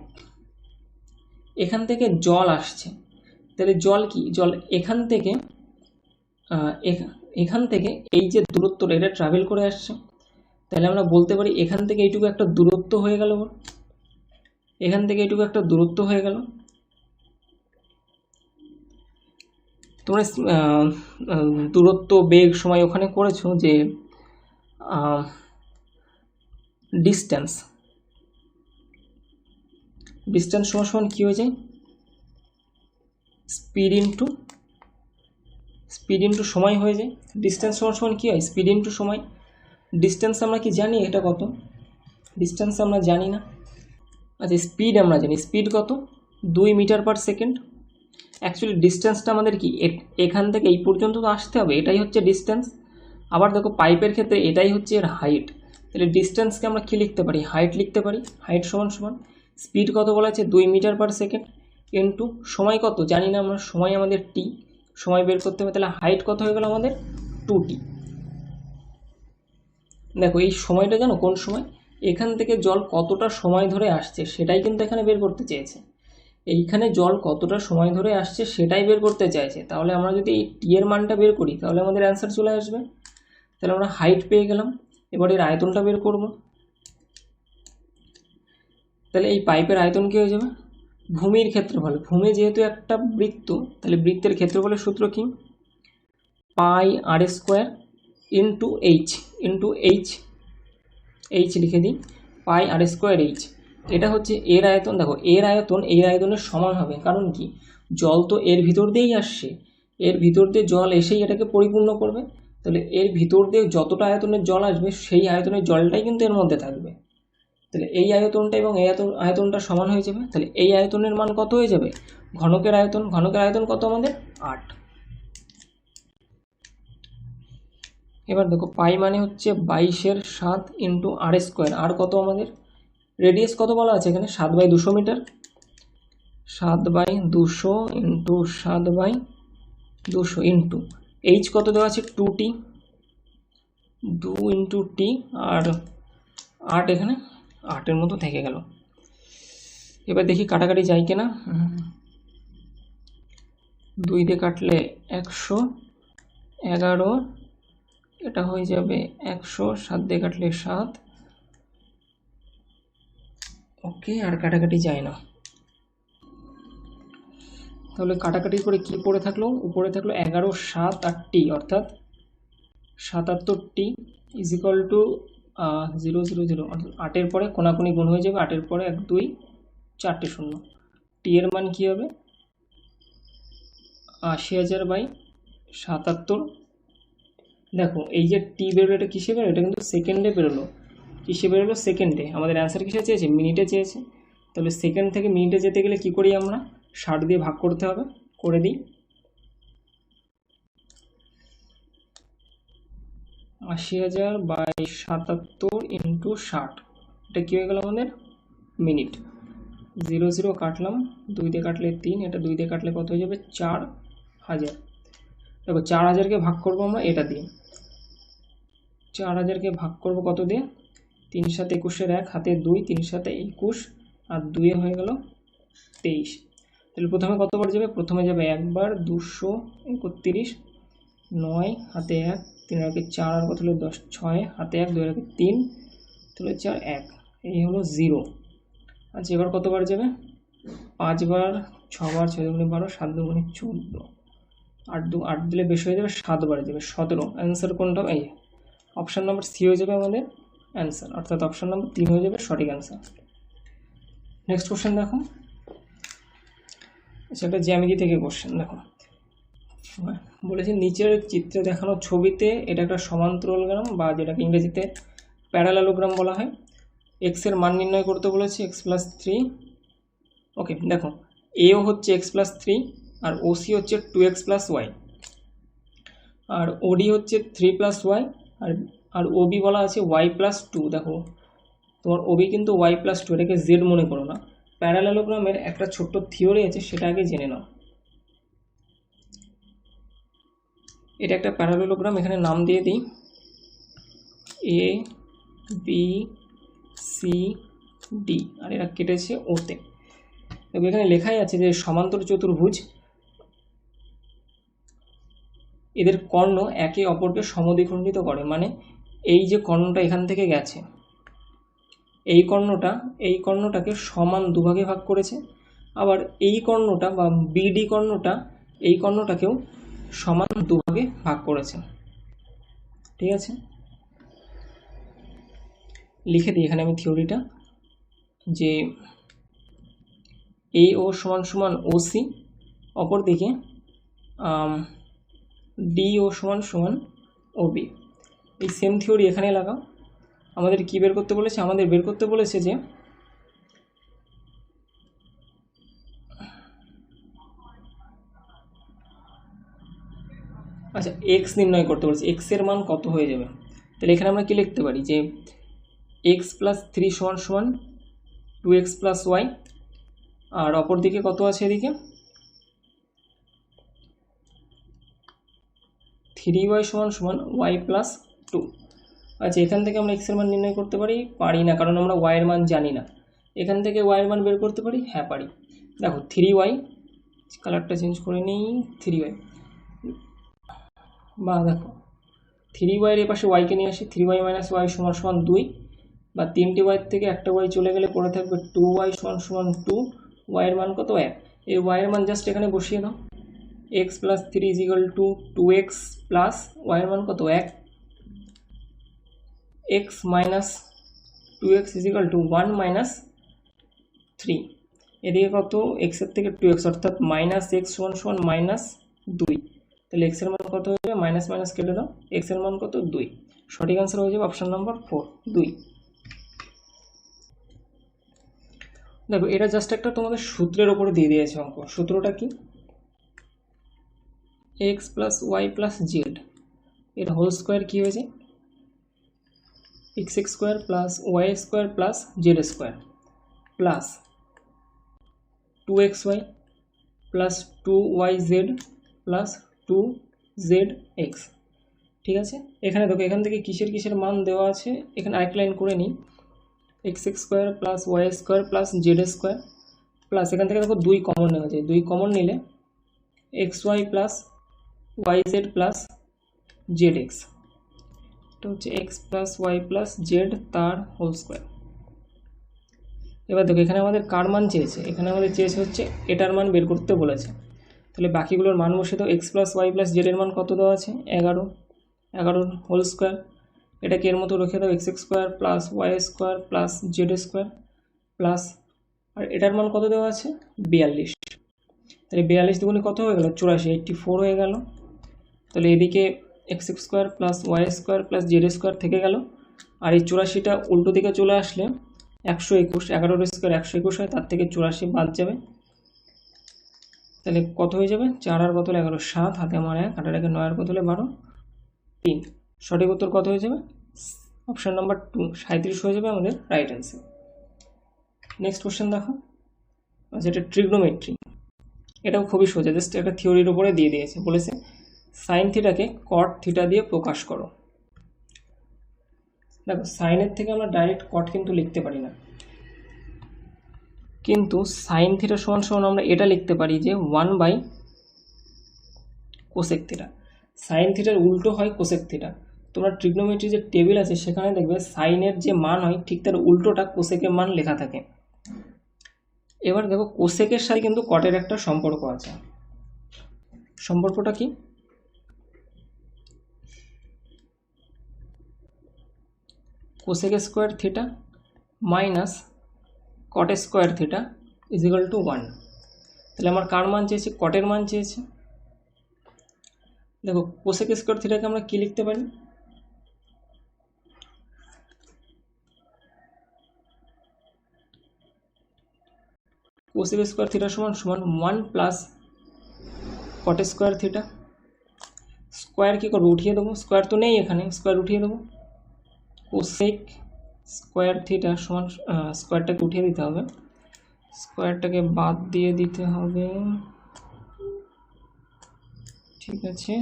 এখান থেকে জল আসছে, তাহলে জল কি, জল এখান থেকে এই যে দূরত্বটা এটা ট্রাভেল করে আসছে। তাহলে আমরা বলতে পারি এখান থেকে এইটুকু একটা দূরত্ব হয়ে গেল, এখান থেকে এইটুকু একটা দূরত্ব হয়ে গেল। তোমরা দূরত্ব বেগ সময় ওখানে করেছো যে ডিস্টেন্স সমান কি হয়ে যায়, স্পিড ইন্টু সময় হয়ে যায়। ডিস্টেন্স সমান কি হয়, স্পিড ইন্টু সময়। ডিস্টেন্স আমরা কি জানি, এটা কত, ডিস্টেন্স আমরা জানি না। আচ্ছা স্পিড আমরা জানি, স্পিড কত, 2 মিটার পার সেকেন্ড। অ্যাকচুয়ালি ডিস্টেন্সটা আমাদের কি, এখান থেকে এই পর্যন্ত তো আসতে হবে, এটাই হচ্ছে ডিস্টেন্স। আবার দেখো পাইপের ক্ষেত্রে এটাই হচ্ছে এর হাইট। তাহলে ডিস্টেন্সকে আমরা কি লিখতে পারি, হাইট লিখতে পারি। হাইট সমান স্পিড কত বলা আছে, 2 মিটার পার সেকেন্ড, ইন্টু সময় কত জানি না আমরা, সময় আমাদের টি, সময় বের করতে হবে। তাহলে হাইট কত হয়ে গেল আমাদের, 2t। দেখো এই সময়টা জানো কোন সময়, এখান থেকে জল কতটা সময় ধরে আসছে সেটাই কিন্তু এখানে বের করতে চেয়েছে। এইখানে জল কতটা সময় ধরে আসছে সেটাই বের করতে চাইছে। তাহলে আমরা যদি এই টি এর মানটা বের করি তাহলে আমাদের অ্যান্সার চলে আসবে। তাহলে আমরা হাইট পেয়ে গেলাম, এবার এর আয়তনটা বের করব। তাহলে এই পাইপের আয়তন কি হয়ে যাবে, ভূমির ক্ষেত্রফল, ভূমি যেহেতু একটা বৃত্ত তাহলে বৃত্তের ক্ষেত্রফলের সূত্র কি, পাই আর স্কোয়ার ইন্টু এইচ লিখে দিই, পাই আর স্কোয়ার এইচ। এটা হচ্ছে এর আয়তন। দেখো এর আয়তন এই আয়তনের সমান হবে, কারণ কি জল তো এর ভিতর দিয়েই আসছে, এর ভিতর দিয়ে জল এসেই এটাকে পরিপূর্ণ করবে। তাহলে এর ভিতর দিয়ে যতটা আয়তনের জল আসবে সেই আয়তনের জলটাই কিন্তু এর মধ্যে থাকবে। তাহলে এই আয়তনটা এবং এই আয়তনটা সমান হয়ে যাবে। তাহলে এই আয়তনের মান কত হয়ে যাবে, ঘনকের আয়তন কত আমাদের, 8। এবার দেখো পাই মানে হচ্ছে 22/7 ইন্টু আর স্কোয়ার, আর কত আমাদের রেডিয়াস কত বলা আছে এখানে, 7/200 মিটার, 7/200 ইন্টু 7/200 ইন্টু এইচ কত দেওয়া আছে, 2t, 2 ইন্টু টি, আর 8 এখানে 8-এর মতো থেকে গেল। এবার দেখি কাটাকাটি যায় কিনা, 2 দিয়ে কাটলে 111, এটা হয়ে যাবে 100, 7 দিয়ে কাটলে 7, ওকে, আর কাটাকাটি যায় না। তাহলে কাটাকাটির পরে কি পড়ে থাকলো, উপরে থাকলো 11, 7 আর টি, অর্থাৎ 77t ইজ ইকুয়াল টু 000, অর্থাৎ 8-এর পরে কোনাকুনি গুণ হয়ে যাবে, 8-এর পরে 1 2 4টে শূন্য। টি এর মান কি হবে, 80,000/77। দেখো এই যে টি বেরোলো এটা কিসে বেরোলো, এটা কিন্তু সেকেন্ডে বেরোলো। কিসে বেরোলো, সেকেন্ডে। আমাদের অ্যান্সার কিসে চেয়েছে, মিনিটে চেয়েছে। তাহলে সেকেন্ড থেকে মিনিটে যেতে গেলে কি করি আমরা, 60 দিয়ে ভাগ করতে হবে, করে দিই। 80,000/77 ইন্টু 60, এটা কী হয়ে গেল আমাদের, মিনিট। 0 কাটলাম, 2 দিয়ে কাটলে 3, এটা 2 দিয়ে কাটলে কত হয়ে যাবে, 4000। দেখো 4000কে ভাগ করবো আমরা এটা দিয়ে, 4000কে ভাগ করবো কত দিয়ে, 3 7 21 1 হাতে 2, 3 7 21 আর 2 হয়ে গেল 23। তাহলে প্রথমে কতবার যাবে? প্রথমে যাবে একবার 231, 9 হাতে 1, 3 রাখে 4 আর কত হলো 10, 6 হাতে 1, 2 রাখে 3, তাহলে 4 1, এই হলো 0। আচ্ছা এবার কতবার যাবে? 5 বার, 6 বার, 6 দুগুণে 12, 7 দুগুণে 14, 8 দিলে বেশি হয়ে যাবে, 7 বার যাবে 17। অ্যান্সার কোনটা? এই অপশান নাম্বার সি হয়ে যাবে আমাদের অ্যান্সার, অর্থাৎ অপশান নাম্বার 3 হয়ে যাবে সঠিক অ্যান্সার। নেক্সট কোশ্চেন দেখো, আচ্ছা একটা জ্যামিতি থেকে কোশ্চেন দেখো, বলেছে নিচের চিত্রে দেখানো ছবিতে এটা একটা সমান্তরালগ্রাম বা যেটাকে ইংরেজিতে প্যারালালোগ্রাম বলা হয়। এক্স এর মান নির্ণয় করতে বলেছে, এক্স প্লাস 3। ওকে দেখো, এও হচ্ছে এক্স প্লাস 3 আর ওসি হচ্ছে 2x প্লাস ওয়াই, আর ওডি হচ্ছে 3 প্লাস ওয়াই, আর ওবি বলা আছে ওয়াই প্লাস 2। দেখো তোমার ওবি কিন্তু ওয়াই প্লাস 2, এটাকে জেড মনে করো না। প্যারালালোগ্রামের একটা ছোট্ট থিওরি আছে, সেটা আগে জেনে নাও। এটা একটা প্যারালালোগ্রাম, এখানে নাম দিয়ে দিই এ বি সি ডি, আর এরা কেটেছে ওতে। দেখো এখানে লেখাই আছে যে সমান্তর চতুর্ভুজ, এদের কর্ণ একে অপরকে সমদ্বিখণ্ডিত করে। মানে এই যে কর্ণটা এখান থেকে গেছে, এই কর্ণটাকে সমান দুভাগে ভাগ করেছে। আবার এই কর্ণটা বা বিডি কর্ণটা এই কর্ণটাকেও সমান দুভাগে ভাগ করেছে। ঠিক আছে, লিখে দিই এখানে আমি থিওরিটা, যে এ ও সমান সমান ওসি, অপরদিকে ডি ও সমান সমান ওবি। এই সেম থিওরি এখানে লাগাও। আমাদের কি বের করতে বলেছে? আমাদের বের করতে বলেছে যে আচ্ছা এক্স নির্ণয় করতে বলেছে, এক্স এর মান কত হয়ে যাবে। তাহলে এখানে আমরা কি লিখতে পারি যে এক্স প্লাস 3 সমান সমান 2x প্লাস ওয়াই, আর অপর দিকে কত আছে এদিকে 3y সমান সমান ওয়াই প্লাস 2। আচ্ছা এখান থেকে আমরা এক্স এর মান নির্ণয় করতে পারি না, কারণ আমরা ওয়াই এর মান জানি না। এখান থেকে ওয়াই এর মান বের করতে পারি, হ্যাঁ পারি। দেখো 3y, কালারটা চেঞ্জ করে নিই, 3y বা দেখো 3y এর এপাশে ওয়াইকে নিয়ে আসি, 3y মাইনাস ওয়াই সমান সমান 2, বা 3টি ওয়াই থেকে একটা ওয়াই চলে গেলে পড়ে থাকবে 2y সমান সমান 2, ওয়াই এর মান কত 1। এই ওয়াই এর মান জাস্ট এখানে বসিয়ে দাও, x plus 3 is equal to 2x plus y এর মান কত 1, x minus 2x is equal to 1 minus 3, এদিকে কত x এর থেকে 2x, অর্থাৎ মাইনাস x সমান সমান মাইনাস 2। তাহলে x এর মান কত হয়ে যাবে, মাইনাস মাইনাস কেটে দাও, x এর মান কত 2। সঠিক অ্যান্সার হয়ে যাবে অপশন নাম্বার 4, 2। দেখো এটা জাস্ট একটা তোমাদের সূত্রের উপরে দিয়ে দিয়েছে অঙ্ক। সূত্রটা কি? x plus y plus z, এর হোল স্কোয়ার কী হয়েছে x square plus Y square plus Z square plus 2xy plus 2yz plus 2zx। ঠিক আছে, এখানে দেখো এখান থেকে কিসের মান দেওয়া আছে, এখানে আরেক লাইন করে নিই, x square plus Y square plus Z square plus এখান থেকে দেখো 2 কমন নেওয়া যায়, 2 কমন নিলে x y plus y z plus z x, এটা হচ্ছে x plus y plus z তার হোল স্কোয়ার। এবার দেখো এখানে আমাদের কার মান চেয়েছে, এখানে আমাদের চেয়েছে হচ্ছে এটার মান বের করতে বলেছে। তাহলে বাকিগুলোর মান বসে দাও, এক্স প্লাস ওয়াই প্লাস জেডের মান কত দেওয়া আছে 11 হোল স্কোয়ার, এটাকে এর মতো রেখে দাও, X square plus Y square plus Z square plus, আর এটার মান কত দেওয়া আছে 42। তাহলে 42 দুগুণে কত হয়ে গেল 84, 84 হয়ে গেল। তাহলে এদিকে x square plus Y square plus Z square থেকে গেল, আর এই 84টা উল্টো দিকে চলে আসলে 121, 11 স্কোয়ার 121 হয়, তার থেকে 84 বাদ যাবে। তাহলে কত হয়ে যাবে 4 আর কত হলো 11, 7 হাতে আমার 1, 8 আর 9 আর কত হলো 12, 3। সঠিক উত্তর কত হয়ে যাবে অপশন নাম্বার 2, 37 হয়ে যাবে আমাদের রাইট অ্যান্সার। নেক্সট কোশ্চেন দেখো, আচ্ছা এটা ট্রিগনোমেট্রি, এটাও খুবই সোজা, জাস্ট একটা থিওরির উপরে দিয়ে দিয়েছে, বলেছে সাইন থিটাকে কট থিটা দিয়ে প্রকাশ করো। দেখো সাইনের থেকে আমরা ডাইরেক্ট কট কিন্তু লিখতে পারি না, কিন্তু সাইন থিটা সমান সমান আমরা এটা লিখতে পারি যে 1 / কোসেক থিটা। সাইন থিটার উল্টো হয় কোসেক থিটা। তোমরা ট্রিগনোমেট্রি যে টেবিল আছে সেখানে দেখবে সাইনের যে মান হয় ঠিক তার উল্টোটা কোসেকের মান লেখা থাকে। এবার দেখো কোসেকের সাথে কিন্তু কটের একটা সম্পর্ক আছে। সম্পর্কটা কি? Cosec square theta minus caught square theta is equal to 1। তাহলে আমার কার মান চেয়েছে? কটের মান চেয়েছে। দেখো কোসেক স্কোয়ার থিটাকে আমরা কি লিখতে পারি? কোসেক স্কোয়ার থিটা সমান সমান 1 plus cot square theta. Square কী করবো? উঠিয়ে দেবো, স্কোয়ার তো নেই এখানে, স্কোয়ার উঠিয়ে দেবো। কোসেক স্কোয়ার থিটা সমান স্কোয়ারটাকে উঠিয়ে দিতে হবে, স্কোয়ারটাকে বাদ দিয়ে দিতে হবে, ঠিক আছে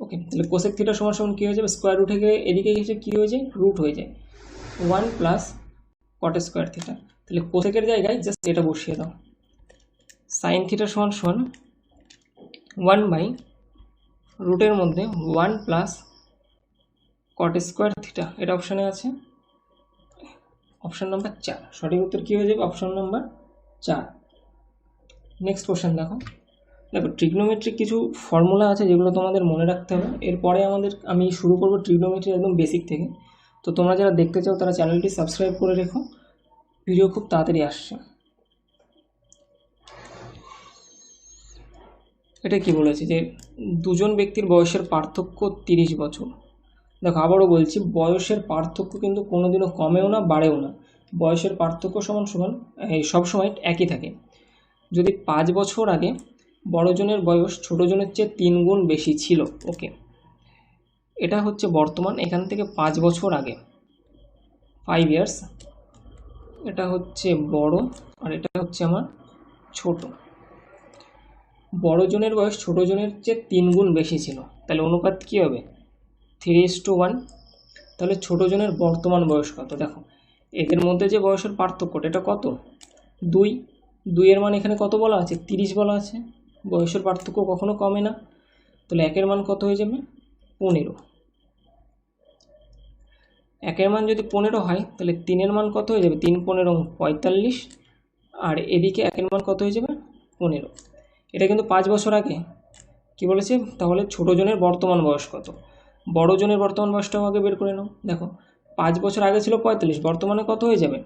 ওকে। তাহলে কোসেক থিটা সমান সমান কী হয়ে যাবে? স্কোয়ার উঠে গিয়ে এদিকে এসে কী হয়ে যায়? রুট হয়ে যায় 1 প্লাস কট স্কোয়ার থিটা। তাহলে কোসেকের জায়গায় জাস্ট এটা বসিয়ে দাও। সাইন থিটা সমান সমান 1 / রুটের মধ্যে 1 প্লাস কট স্কোয়ার থিটা, এটা অপশানে আছে, অপশান নাম্বার 4। সঠিক উত্তর কী হয়ে যাবে? Option number 4। নেক্সট কোশ্চেন দেখো। দেখো ট্রিগনোমেট্রিক কিছু ফর্মুলা আছে যেগুলো তোমাদের মনে রাখতে হবে। এরপরে আমি শুরু করবো ট্রিগনোমেট্রি একদম বেসিক থেকে। তো তোমরা যারা দেখতে চাও তারা চ্যানেলটি সাবস্ক্রাইব করে রেখো, ভিডিও খুব তাড়াতাড়ি আসছে। এটা কি বলেছে যে দুজন ব্যক্তির বয়সের পার্থক্য 30 বছর। দেখো আবারও বলছি, বয়সের পার্থক্য কিন্তু কোনোদিনও কমেও না বাড়েও না। বয়সের পার্থক্য সমান সমান সবসময় একই থাকে। যদি 5 বছর আগে বড়জনের বয়স ছোটজনের চেয়ে 3 গুণ বেশি ছিল, ওকে, এটা হচ্ছে বর্তমান, এখান থেকে 5 বছর আগে 5 ইয়ার্স, এটা হচ্ছে বড় আর এটা হচ্ছে আমার ছোট। বড়জনের বয়স ছোটজনের চেয়ে 3 গুণ বেশি ছিল, তাহলে অনুপাত কী হবে? 3:1। তাহলে ছোটজনের বর্তমান বয়স কত? দেখো এদের মধ্যে যে বয়সের পার্থক্যটা এটা কত? 2। 2 এর মান এখানে কত বলা আছে? 30 বলা আছে। বয়সের পার্থক্য কখনো কমে না, তাহলে 1 মান কত হয়ে যাবে? 15। 1 মান যদি 15 হয় তাহলে 3 মান কত হয়ে যাবে? 3 15 45, আর এদিকে 1 মান কত হয়ে যাবে? 15। এটা কিন্তু 5 বছর আগে। কি বলেছে? তাহলে ছোটজনের বর্তমান বয়স কত? বড়জনের বর্তমান বয়সটাও আগে বের করে নাও। দেখো 5 বছর আগে ছিল 45, বর্তমানে কত হয়ে যাবে?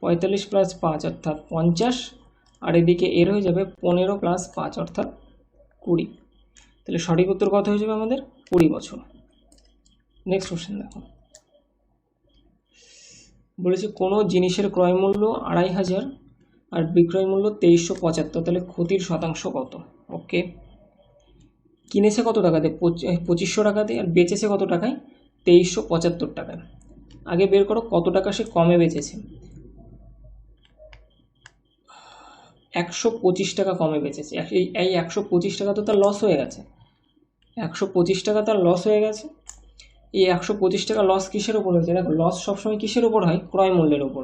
45 + 5 অর্থাৎ 50, আর এদিকে এর হয়ে যাবে 15 + 5 অর্থাৎ 20। তাহলে সঠিক উত্তর কত হয়ে যাবে আমাদের? 20 বছর। নেক্সট কোশ্চেন দেখো, বলেছে কোনো জিনিসের ক্রয় মূল্য 2500 আর বিক্রয় মূল্য 2375, তাহলে ক্ষতির শতাংশ কত? ওকে, কিনেছে কত টাকাতে? 2500 টাকাতে, আর বেচেছে কত টাকায়? 2375 টাকায়। আগে বের করো কত টাকা সে কমে বেচেছে। 125 টাকা কমে বেচেছে। এই 125 টাকা তো তার লস হয়ে গেছে। 125 টাকা তার লস হয়ে গেছে। এই 125 টাকা লস কিসের ওপর হয়েছে? দেখো লস সবসময় কিসের ওপর হয়? ক্রয় মূল্যের ওপর।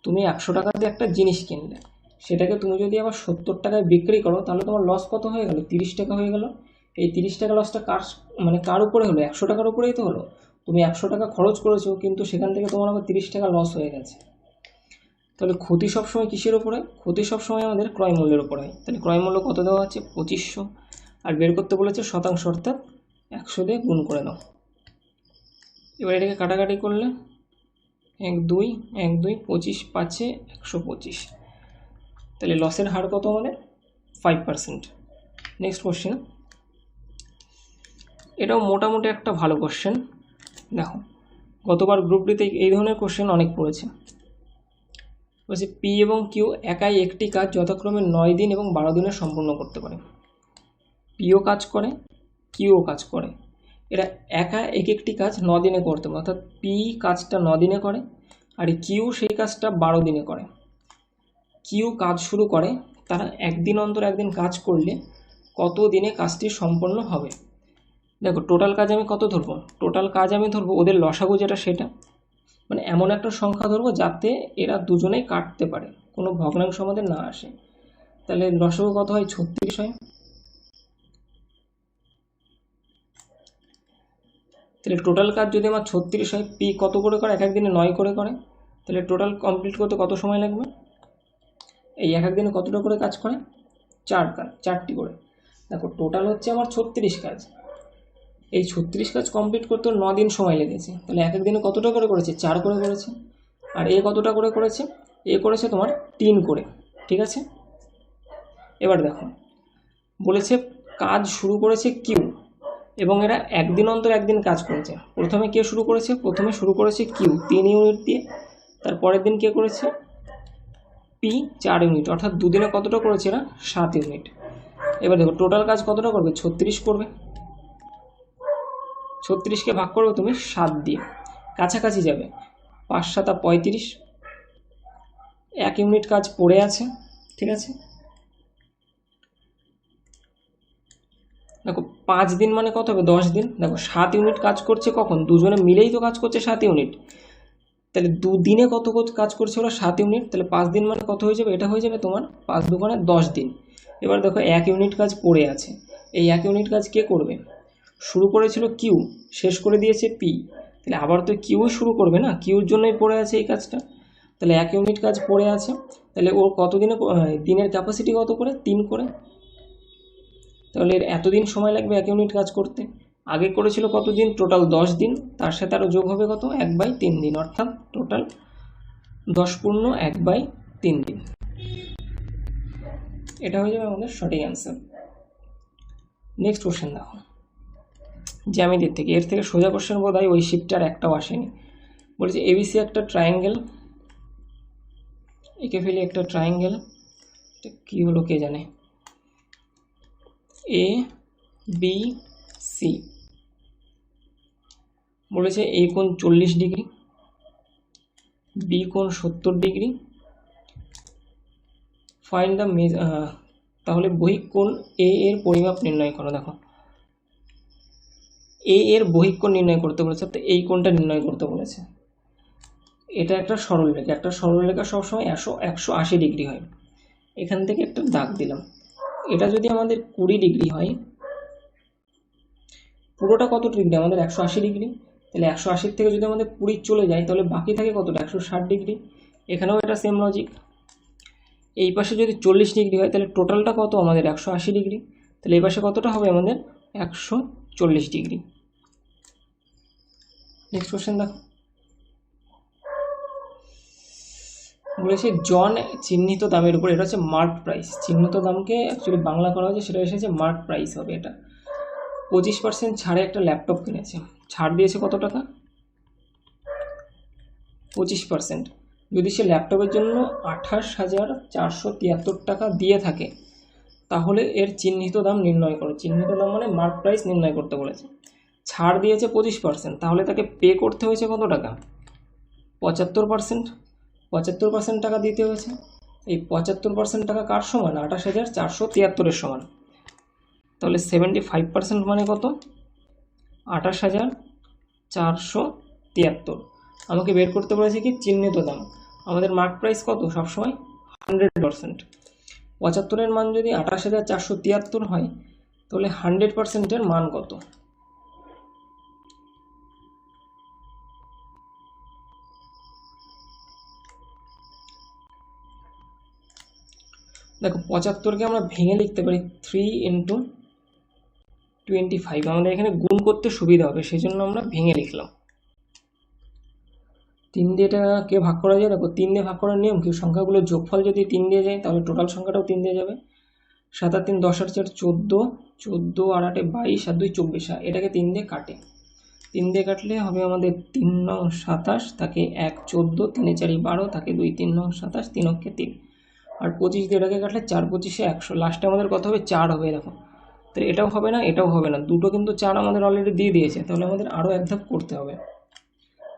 তুমি 100 টাকাতে একটা জিনিস কিনলে, সেটাকে তুমি যদি আবার 70 টাকায় বিক্রি করো তাহলে তোমার লস কত হয়ে গেল? 30 টাকা হয়ে গেল। এই 30 টাকা লসটা কার উপরে হলো? 100 টাকার উপরেই তো হলো। তুমি 100 টাকা খরচ করেছো, কিন্তু সেখান থেকে তোমার আবার 30 টাকা লস হয়ে গেছে। তাহলে ক্ষতি সবসময় কিসের ওপরে? ক্ষতি সবসময় আমাদের ক্রয় মূল্যের ওপর হয়। তাহলে ক্রয় মূল্য কত দেওয়া আছে? 2500, আর বের করতে বলেছে শতাংশ, অর্থাৎ 100 দিয়ে গুণ করে নাও। এবার এটাকে কাটাকাটি করলে 1 2 1 2 25 5 125, তাহলে লসের হার কত আমাদের? 5%। নেক্সট কোশ্চেন, এটাও মোটামুটি একটা ভালো কোশ্চেন। দেখো গতবার গ্রুপ ডিতে এই ধরনের কোশ্চেন অনেক পড়েছে। বলছে পি এবং কিউ একাই একটি কাজ যথাক্রমে 9 দিন এবং 12 দিনে সম্পূর্ণ করতে পারে। পিও কাজ করে, কিউও কাজ করে, এরা একা একটি কাজ 9 দিনে করতে পারে, অর্থাৎ পি কাজটা 9 দিনে করে আর কিউ সেই কাজটা 12 দিনে করে। কিউ কাজ শুরু করে, তারা একদিন অন্তর একদিন কাজ করলে কত দিনে কাজটি সম্পন্ন হবে? দেখো টোটাল কাজ আমি কত ধরবো, টোটাল কাজ আমি ধরবো ওদের লসাগু যেটা সেটা, মানে এমন একটা সংখ্যা ধরবো যাতে এরা দুজনেই কাটতে পারে, কোনো ভগ্নাংশ আমাদের না আসে। তাহলে লসাগু কত হয়, 36 হয়। তাহলে টোটাল কাজ যদি আমার 36 হয়, পি কত করে করে, এক এক দিনে 9 করে করে, তাহলে টোটাল কমপ্লিট করতে কত সময় লাগবে, এই এক এক দিনে কতটা করে কাজ করে, 4টি করে। দেখো টোটাল হচ্ছে আমার 36 কাজ, এই 36 কাজ কমপ্লিট করতে 9 দিন সময় লেগেছে, তাহলে এক এক দিনে কতটা করে করেছে, 4 করে করেছে। আর এ কতটা করে করেছে, এ করেছে তোমার 3 করে, ঠিক আছে। এবার দেখো বলেছে কাজ শুরু করেছে কিউ, এবং এরা একদিন অন্তর একদিন কাজ করেছে। প্রথমে কে শুরু করেছে, প্রথমে শুরু করেছে কিউ 3 ইউনিট দিয়ে, তারপরের দিন কে করেছে পি 4 ইউনিট, অর্থাৎ দুদিনে কতটা করেছে এরা, 7 ইউনিট। এবার দেখো টোটাল কাজ কতটা করবে, 36 করবে, 36কে ভাগ করবে তুমি 7 দিয়ে, কাছাকাছি যাবে, 5 7 35, 1 ইউনিট কাজ পড়ে আছে, ঠিক আছে। দেখো 5 দিন মানে কত হবে, 10 দিন। দেখো 7 ইউনিট কাজ করছে কখন, দুজনে মিলেই তো কাজ করছে 7 ইউনিট, তাহলে দুদিনে কত কাজ করছে ওরা, 7 ইউনিট, তাহলে 5 দিন মানে কত হয়ে যাবে, এটা হয়ে যাবে তোমার 5 দুগুণে 10 দিন। এবার দেখো 1 ইউনিট কাজ পড়ে আছে, এই 1 ইউনিট কাজ কে করবে, শুরু করেছিল কিউ, শেষ করে দিয়েছে পি, তাহলে আবার তো কিউই শুরু করবে না, কিউর জন্যই পড়ে আছে এই কাজটা। তাহলে 1 ইউনিট কাজ পড়ে আছে, তাহলে ওর কত দিনে, দিনের ক্যাপাসিটি কত করে, 3 করে, তাহলে এর এতদিন সময় লাগবে 1 ইউনিট কাজ করতে। আগে করেছিল কত দিন, টোটাল 10 দিন, তার সাথে আরও যোগ হবে কত, 1/3 দিন, অর্থাৎ টোটাল 10 পূর্ণ 1/3 দিন। এটা হয়ে যাবে আমাদের সঠিক অ্যান্সার। নেক্সট কোশ্চেন দেখো জ্যামিতির থেকে, এর থেকে সোজা কোশ্চেন বোধ হয় ওই শিফটার একটাও আসেনি। বলেছে এবিসি একটা ট্রায়াঙ্গেল, একে ফেলি একটা ট্রায়াঙ্গেল, এটা কী হলো কে জানে, এ বি সি, বলেছে এ কোণ 40 ডিগ্রি, বি কোণ 70 ডিগ্রি, ফাইন্ড দ্য তাহলে বহিক কোণ এ এর পরিমাপ নির্ণয় করো। দেখো এ এর বহিক কোণ নির্ণয় করতে বলেছে, তো এই কোণটা নির্ণয় করতে বলেছে। এটা একটা সরলরেখা, একটা সরলরেখা সবসময় 180 ডিগ্রি হয়। এখান থেকে একটা দাগ দিলাম, এটা যদি আমাদের 20 ডিগ্রি হয়, পুরোটা কত ডিগ্রি আমাদের, 180 ডিগ্রি, তাহলে 180 থেকে যদি আমাদের 20 চলে যায়, তাহলে বাকি থাকে কতটা, 160 ডিগ্রি। এখানেও এটা সেম লজিক, এই পাশে যদি 40 ডিগ্রি হয়, তাহলে টোটালটা কত আমাদের, 180 ডিগ্রি, তাহলে এই পাশে কতটা হবে আমাদের, 140 ডিগ্রি। নেক্সট কোশ্চেন দেখো, বলেছে জন চিহ্নিত দামের উপর, এটা হচ্ছে মার্ক প্রাইস, চিহ্নিত দামকে অ্যাকচুয়ালি বাংলা করা হয়েছে, সেটা এসেছে মার্ক প্রাইস হবে এটা। 25% ছাড়ে একটা ল্যাপটপ কিনেছে, ছাড় দিয়েছে কত টাকা, 25%। যদি সে ল্যাপটপের জন্য 28,473 টাকা দিয়ে থাকে, তাহলে এর চিহ্নিত দাম নির্ণয় করো। চিহ্নিত দাম মানে মার্ক প্রাইস নির্ণয় করতে বলেছে। ছাড় দিয়েছে 25%, তাহলে তাকে পে করতে হয়েছে কত টাকা, 75%। 75% টাকা দিতে হয়েছে। এই 75% টাকা কার সমান, 28,473-এর সমান। তাহলে 75% মানে কত, 28,473। আমাকে বের করতে বলেছে কি, চিহ্নিত দাম। আমাদের মার্ক প্রাইস কত, সবসময় 100%। 75-এর মান যদি 28,473 হয়, তাহলে 100%-এর মান কত, দেখো 75-কে আমরা ভেঙে লিখতে পারি 3 × 25। আমাদের এখানে গুণ করতে সুবিধা হবে, সেই জন্য আমরা ভেঙে লিখলাম। 3 দিয়ে এটাকে ভাগ করা যায়। দেখো 3 দিয়ে ভাগ করার নিয়ম কি, সংখ্যাগুলোর যোগফল যদি 3 দিয়ে যায়, তাহলে টোটাল সংখ্যাটাও 3 দিয়ে যাবে। 7 আর 3 10 আর 4 14, 14 আর 8 22 আর 2 24। এটাকে 3 দিয়ে কাটে, 3 দিয়ে কাটলে হবে আমাদের 3 নং 27, তাকে 1 14, 3 4 12, তাকে 2 3 নং 27, 3 অক্ষে 3। আর 25 দিয়ে এটাকে কাটলে 4 25-এ 100, লাস্টে আমাদের কত হবে, 4 হবে। দেখো তো এটাও হবে না, এটাও হবে না, দুটো কিন্তু 4 আমাদের অলরেডি দিয়ে দিয়েছে, তাহলে আমাদের আরও এক ধাপ করতে হবে।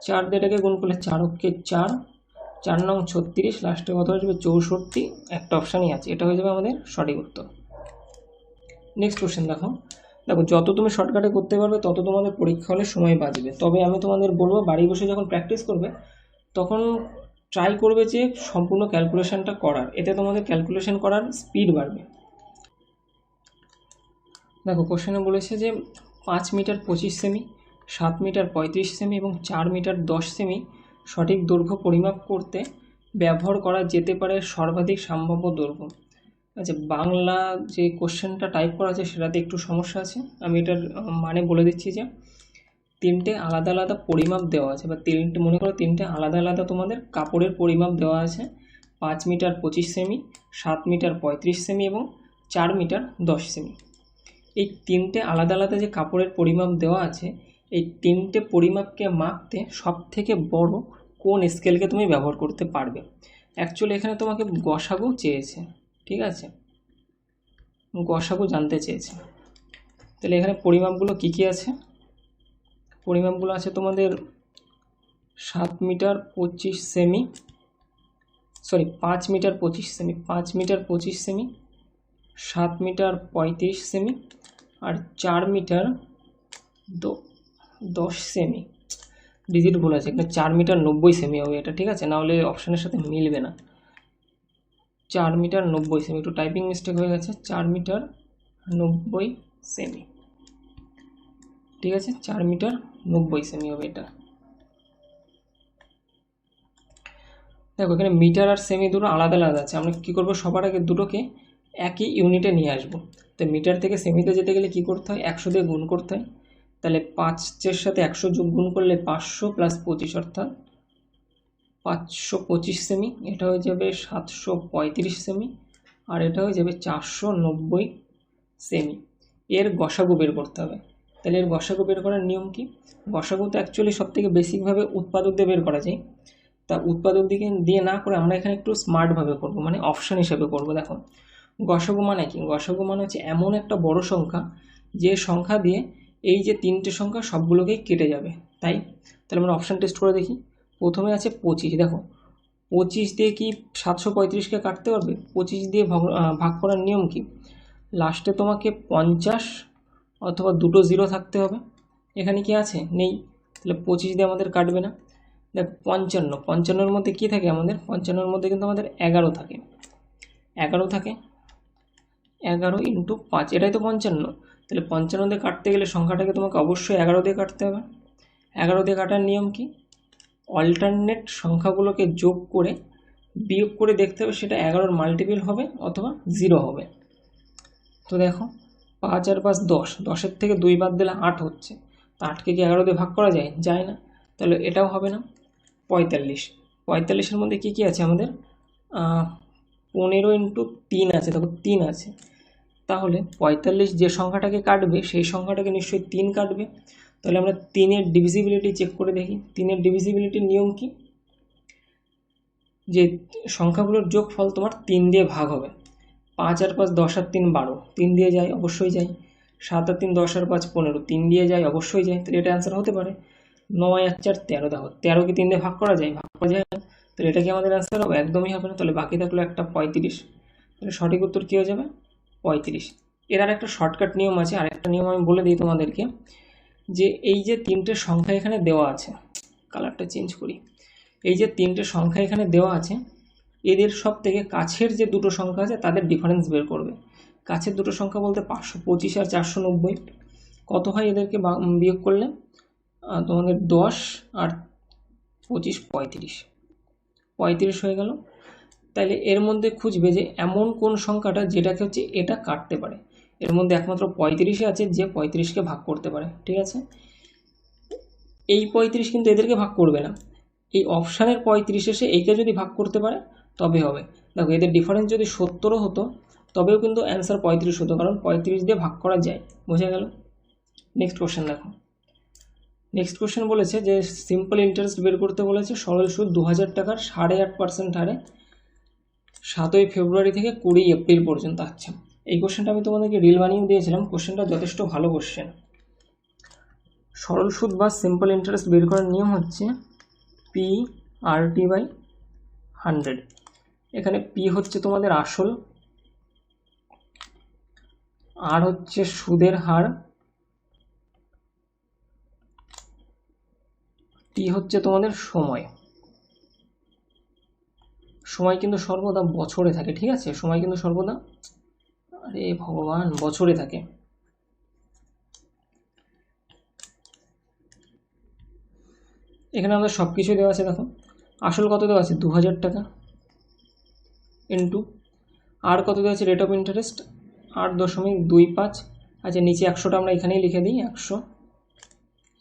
4 দিয়ে এটাকে গুণ করলে 4 অক্ষে 4, 4 নং 36, লাস্টে কত আসবে 64, একটা অপশানই আছে, এটা হয়ে যাবে আমাদের সঠিক উত্তর। নেক্সট কোশ্চেন দেখো, দেখো যত তুমি শর্টকাটে করতে পারবে তত তোমাদের পরীক্ষা হলে সময় বাঁচবে। তবে আমি তোমাদের বলবো বাড়ি বসে যখন প্র্যাকটিস করবে তখন ট্রাই করবে যে সম্পূর্ণ ক্যালকুলেশনটা করার, এতে তোমাদের ক্যালকুলেশন করার স্পিড বাড়বে। দেখো কোশ্চেনে বলেছে যে 5 মিটার 25 সেমি, 7 মিটার 35 সেমি এবং 4 মিটার 10 সেমি সঠিক দৈর্ঘ্য পরিমাপ করতে ব্যবহার করা যেতে পারে সর্বাধিক সম্ভাব্য দৈর্ঘ্য। আচ্ছা, বাংলা যে কোশ্চেনটা টাইপ করা আছে সেটাতে একটু সমস্যা আছে। আমি এটার মানে বলে দিচ্ছি যে তিনটে আলাদা আলাদা পরিমাপ দেওয়া আছে, বা তিনটে মনে করো তিনটে আলাদা আলাদা তোমাদের কাপড়ের পরিমাপ দেওয়া আছে। 5 মিটার 25 সেমি, 7 মিটার 35 সেমি এবং 4 মিটার 10 সেমি। এই তিনটে আলাদা আলাদা যে কাপড়ের পরিমাপ দেওয়া আছে, এই তিনটে পরিমাপকে মাপতে সবথেকে বড় কোন স্কেলকে তুমি ব্যবহার করতে পারবে। অ্যাকচুয়ালি এখানে তোমাকে গসাগু চেয়েছে, ঠিক আছে, গসাগু জানতে চেয়েছে। তাহলে এখানে পরিমাপগুলো কী কী আছে? পরিমাপগুলো আছে তোমাদের 7 মিটার 25 সেমি, 5 মিটার 25 সেমি, 5 মিটার 25 সেমি, 7 মিটার 35 সেমি আর 4 মিটার 10 সেমি। ডিজিট ভুল আছে, এখানে 4 মিটার 90 সেমি হবে এটা, ঠিক আছে, নাহলে অপশানের সাথে মিলবে না। 4 মিটার 90 সেমি, একটু টাইপিং মিস্টেক হয়ে গেছে, 4 মিটার 90 সেমি, ঠিক আছে, 4 মিটার 90 সেমি হবে এটা। দেখো এখানে মিটার আর সেমি দুটো আলাদা আলাদা আছে, আমরা কী করবো, সবার আগে দুটোকে একই ইউনিটে নিয়ে আসবো। তো মিটার থেকে সেমিতে যেতে গেলে কী করতে হয়, 100 দিয়ে গুণ করতে হয়। তাহলে 5-এর সাথে 100 যোগ গুণ করলে 500 প্লাস 25 অর্থাৎ 525 সেমি। এটা হয়ে যাবে 735 সেমি আর এটা হয়ে যাবে 490 সেমি। এর গসাগু বের করতে হবে। তাহলে এর গসাগু বের করার নিয়ম কি? গসাগু তো অ্যাকচুয়ালি সবথেকে বেসিকভাবে উৎপাদক দিয়ে বের করা যায়। তা উৎপাদক দিকে দিয়ে না করে আমরা এখানে একটু স্মার্টভাবে করব, মানে অপশান হিসেবে করব। দেখো গসাগু মানে কি? গসাগু মানে হচ্ছে এমন একটা বড় সংখ্যা যে সংখ্যা দিয়ে এই যে তিনটে সংখ্যা সবগুলোকেই কেটে যাবে, তাই। তাহলে আমরা অপশান টেস্ট করে দেখি। প্রথমে আছে 25, দেখো 25 দিয়ে কি 735কে কাটতে পারবে? 25 দিয়ে ভাগ করার নিয়ম কি? লাস্টে তোমাকে 50 অথবা দুটো 0 থাকতে হবে। এখানে কি আছে? নেই, তাহলে 25 দিয়ে আমাদের কাটবে না। দেখ 55-এর মধ্যে কী থাকে আমাদের? 55-এর মধ্যে কিন্তু আমাদের 11 থাকে, 11 থাকে, 11 ইন্টু 5, এটাই তো 55। তাহলে 55 দিয়ে কাটতে গেলে সংখ্যাটাকে তোমাকে অবশ্যই 11 দিয়ে কাটতে হবে। 11 দিয়ে কাটার নিয়ম কি? অল্টারনেট সংখ্যাগুলোকে যোগ করে বিয়োগ করে দেখতে হবে সেটা 11-র মাল্টিপল হবে অথবা 0 হবে। তো দেখো 5 আর 5 10, 10-এর থেকে 2 বাদ দিলে 8 হচ্ছে। তো 8কে কি 11 দিয়ে ভাগ করা যায়? যায় না, তাহলে এটাও হবে না। 45, 45-এর মধ্যে কী কী আছে আমাদের? 15 ইন্টু 3 আছে, দেখো 3 আছে। তাহলে 45 যে সংখ্যাটাকে কাটবে সেই সংখ্যাটাকে নিশ্চয়ই 3 কাটবে। তাহলে আমরা 3-এর ডিভিজিবিলিটি চেক করে দেখি। 3-এর ডিভিজিবিলিটির নিয়ম কি? যে সংখ্যাগুলোর যোগফল তোমার 3 দিয়ে ভাগ হবে। 5 আর 5 10 আর 3 12, 3 দিয়ে যায়, অবশ্যই যায়। 7 আর 3 10 আর 5 15, 3 দিয়ে যায়, অবশ্যই যায়। তাহলে এটা অ্যান্সার হতে পারে। 9 আর 4 13, দেখো 13 কি 3 দিয়ে ভাগ করা যায়? ভাগ করা যায় না, তাহলে এটা কি আমাদের অ্যান্সার হবে? একদমই হবে না। তাহলে বাকি থাকলো একটা 35, তাহলে সঠিক উত্তর কী হয়ে যাবে? 35। এর আর একটা শর্টকাট নিয়ম আছে, আর একটা নিয়ম আমি বলে দিই তোমাদেরকে, যে এই যে তিনটে সংখ্যা এখানে দেওয়া আছে, কালারটা চেঞ্জ করি, এই যে তিনটে সংখ্যা এখানে দেওয়া আছে এদের সব থেকে কাছের যে দুটো সংখ্যা আছে তাদের ডিফারেন্স বের করবে। কাছের দুটো সংখ্যা বলতে 525 আর 490। কত হয় এদেরকে বিয়োগ করলে? তোমাদের 10 আর 25 35 হয়ে গেল। তাইলে এর মধ্যে খুঁজবে যে এমন কোন সংখ্যাটা যেটাকে হচ্ছে এটা কাটতে পারে। এর মধ্যে একমাত্র 35 আছে যে 35কে ভাগ করতে পারে, ঠিক আছে। এই 35 কিন্তু এদেরকে ভাগ করবে না, এই অপশানের 35 এসে এইকে যদি ভাগ করতে পারে তবে হবে। দেখো এদের ডিফারেন্স যদি 70 হতো তবেও কিন্তু অ্যান্সার 35 হতো, কারণ 35 দিয়ে ভাগ করা যায়। বোঝা গেল? নেক্সট কোশ্চেন দেখো। নেক্সট কোশ্চেন বলেছে যে সিম্পল ইন্টারেস্ট বের করতে বলেছে। সরল সুদ 2000 টাকার 8.5% হারে 7ই ফেব্রুয়ারি থেকে 20 এপ্রিল পর্যন্ত। আচ্ছা, এই কোশ্চেনটা আমি তোমাদেরকে রিল বানিয়ে দিয়েছিলাম। কোশ্চেনটা যথেষ্ট ভালো কোশ্চেন। সরল সুদ বা সিম্পল ইন্টারেস্ট বের করার নিয়ম হচ্ছে P/100। এখানে P হচ্ছে তোমাদের আসল, আর হচ্ছে সুদের হার, টি হচ্ছে তোমাদের সময়। সময় কিন্তু সর্বদা বছরে থাকে, ঠিক আছে? সময় কিন্তু সর্বদা, আরে ভগবান, বছরে থাকে। এখানে আমাদের সব কিছু দেওয়া আছে, দেখো আসল কত দেওয়া আছে 2000 টাকা ইন্টু আর কত দেওয়া আছে রেট অফ ইন্টারেস্ট 8.25। আচ্ছা নিচে 100টা আমরা এখানেই লিখে দিই, 100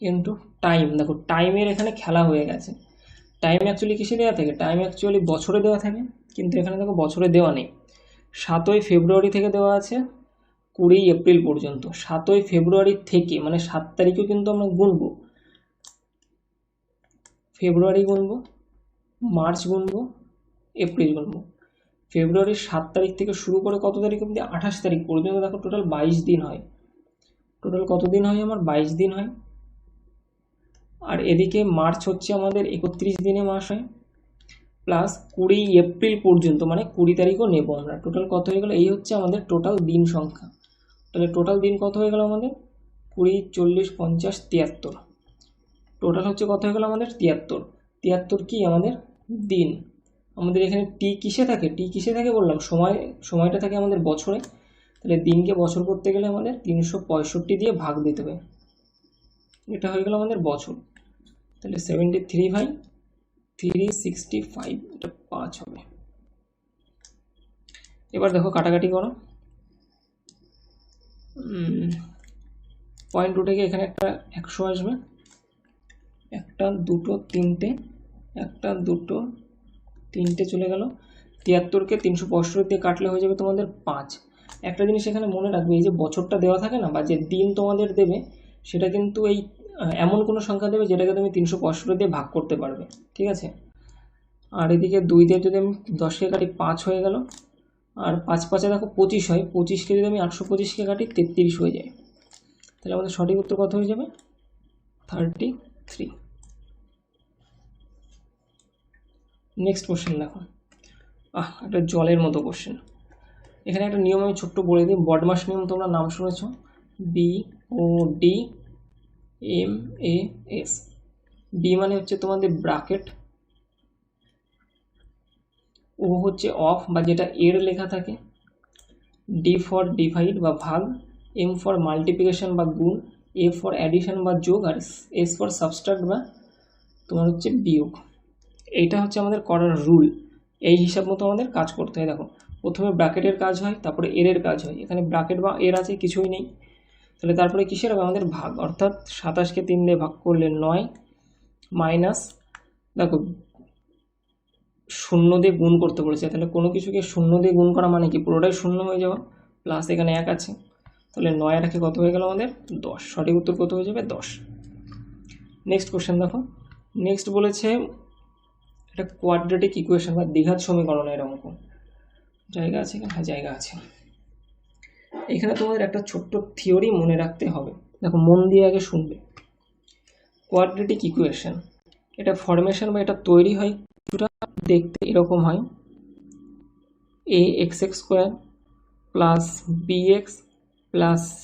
ইন্টু টাইম। দেখো টাইমের এখানে খেলা হয়ে গেছে। টাইম অ্যাকচুয়ালি কিসে দেওয়া থাকে? টাইম অ্যাকচুয়ালি বছরে দেওয়া থাকে, কিন্তু এখানে দেখো বছরে দেওয়া নেই। 7ই ফেব্রুয়ারি থেকে দেওয়া আছে 20 এপ্রিল পর্যন্ত। 7ই ফেব্রুয়ারি থেকে মানে 7 তারিখেও কিন্তু আমরা গুনবো, ফেব্রুয়ারি গুনবো, মার্চ গুনবো, এপ্রিল গুনবো। ফেব্রুয়ারির 7 তারিখ থেকে শুরু করে কত তারিখ অবধি? 28 তারিখ পর্যন্ত। দেখো টোটাল 22 দিন হয়। টোটাল কত দিন হয় আমার? 22 দিন হয়। আর এদিকে মার্চ হচ্ছে আমাদের 31 দিনে মাস হয়, প্লাস 20 এপ্রিল পর্যন্ত মানে 20 তারিখও নেব আমরা। টোটাল কত হয়ে গেল? এই হচ্ছে আমাদের টোটাল দিন সংখ্যা। তাহলে টোটাল দিন কত হয়ে গেল আমাদের? 20, 40, 50, 73। টোটাল হচ্ছে কত হয়ে গেল আমাদের? 73। 73 কি আমাদের দিন। আমাদের এখানে টি কিসে থাকে? টি কিসে থাকে বললাম? সময়টা থাকে আমাদের বছরে। তাহলে দিনকে বছর করতে গেলে আমাদের 365 দিয়ে ভাগ দিতে হবে। এটা হয়ে গেল আমাদের বছর। তাহলে 73/365, এটা 5 হবে। এবার দেখো কাটাকাটি করো। 0.2 থেকে এখানে একটা 100 আসবে, 1, 2, 3, 1, 2, 3 চলে গেল। 73কে 365 দিয়ে কাটলে হয়ে যাবে তোমাদের 5। একটা জিনিস এখানে মনে রাখবে, এই যে বছরটা দেওয়া থাকে না, বা যে দিন তোমাদের দেবে, সেটা কিন্তু এই এমন কোনো সংখ্যা দেবে যেটাকে তুমি 365 দিয়ে ভাগ করতে পারবে, ঠিক আছে? আর এদিকে 2 দিয়ে যদি আমি 10কে কাটি 5 হয়ে গেল। আর 5 5-এ দেখো 25 হয়, 25কে যদি আমি 825কে কাটি 33 হয়ে যায়। তাহলে আমাদের সঠিক উত্তর কত হয়ে যাবে? 33। নেক্সট কোশ্চেন দেখো, একটা জলের মতো কোশ্চেন। এখানে একটা নিয়ম আমি ছোট্ট বলে দিই, বডমাস নিয়ম, তোমরা নাম শুনেছ, BODMAS। বি মানে হচ্ছে তোমাদের ব্র্যাকেট, ও হচ্ছে অফ বা যেটা এর লেখা থাকে, ডি ফর ডিভাইড বা ভাগ, এম ফর মাল্টিপ্লিকেশন বা গুণ, এ ফর অ্যাডিশন বা যোগ, আর এস ফর সাবস্ট্রাক্ট বা তোমার হচ্ছে বিয়োগ। এইটা হচ্ছে আমাদের করার রুল। এই হিসাব মতো আমাদের কাজ করতে হয়। দেখো প্রথমে ব্র্যাকেটের কাজ হয়, তারপরে এর কাজ হয়। এখানে ব্র্যাকেট বা এর আছে, কিছুই নেই। তাহলে তারপরে কিসের হবে? আমাদের ভাগ। অর্থাৎ 27কে 3 দিয়ে ভাগ করলে 9, মাইনাস দেখো 0 দিয়ে গুণ করতে বলেছে, তাহলে কোনো কিছুকে 0 দিয়ে গুণ করা মানে কি? পুরোটাই 0 হয়ে যাওয়া, প্লাস এখানে 1 আছে। তাহলে 9 আর 1 কত হয়ে গেল আমাদের? 10। সঠিক উত্তর কত হয়ে যাবে? 10। নেক্সট কোশ্চেন দেখো। নেক্সট বলেছে এটা কোয়াড্রেটিক ইকুয়েশন বা দ্বিঘাত সমীকরণের অঙ্ক। জায়গা আছে এখানে? হ্যাঁ জায়গা আছে। এখানে তোমাদের একটা ছোট্ট থিওরি মনে রাখতে হবে। দেখো মন দিয়ে আগে শুনবে। কোয়াড্রেটিক ইকুয়েশন, এটা ফরমেশন বা এটা তৈরি হয় কিছুটা দেখতে এরকম হয়, ax² plus bx plus c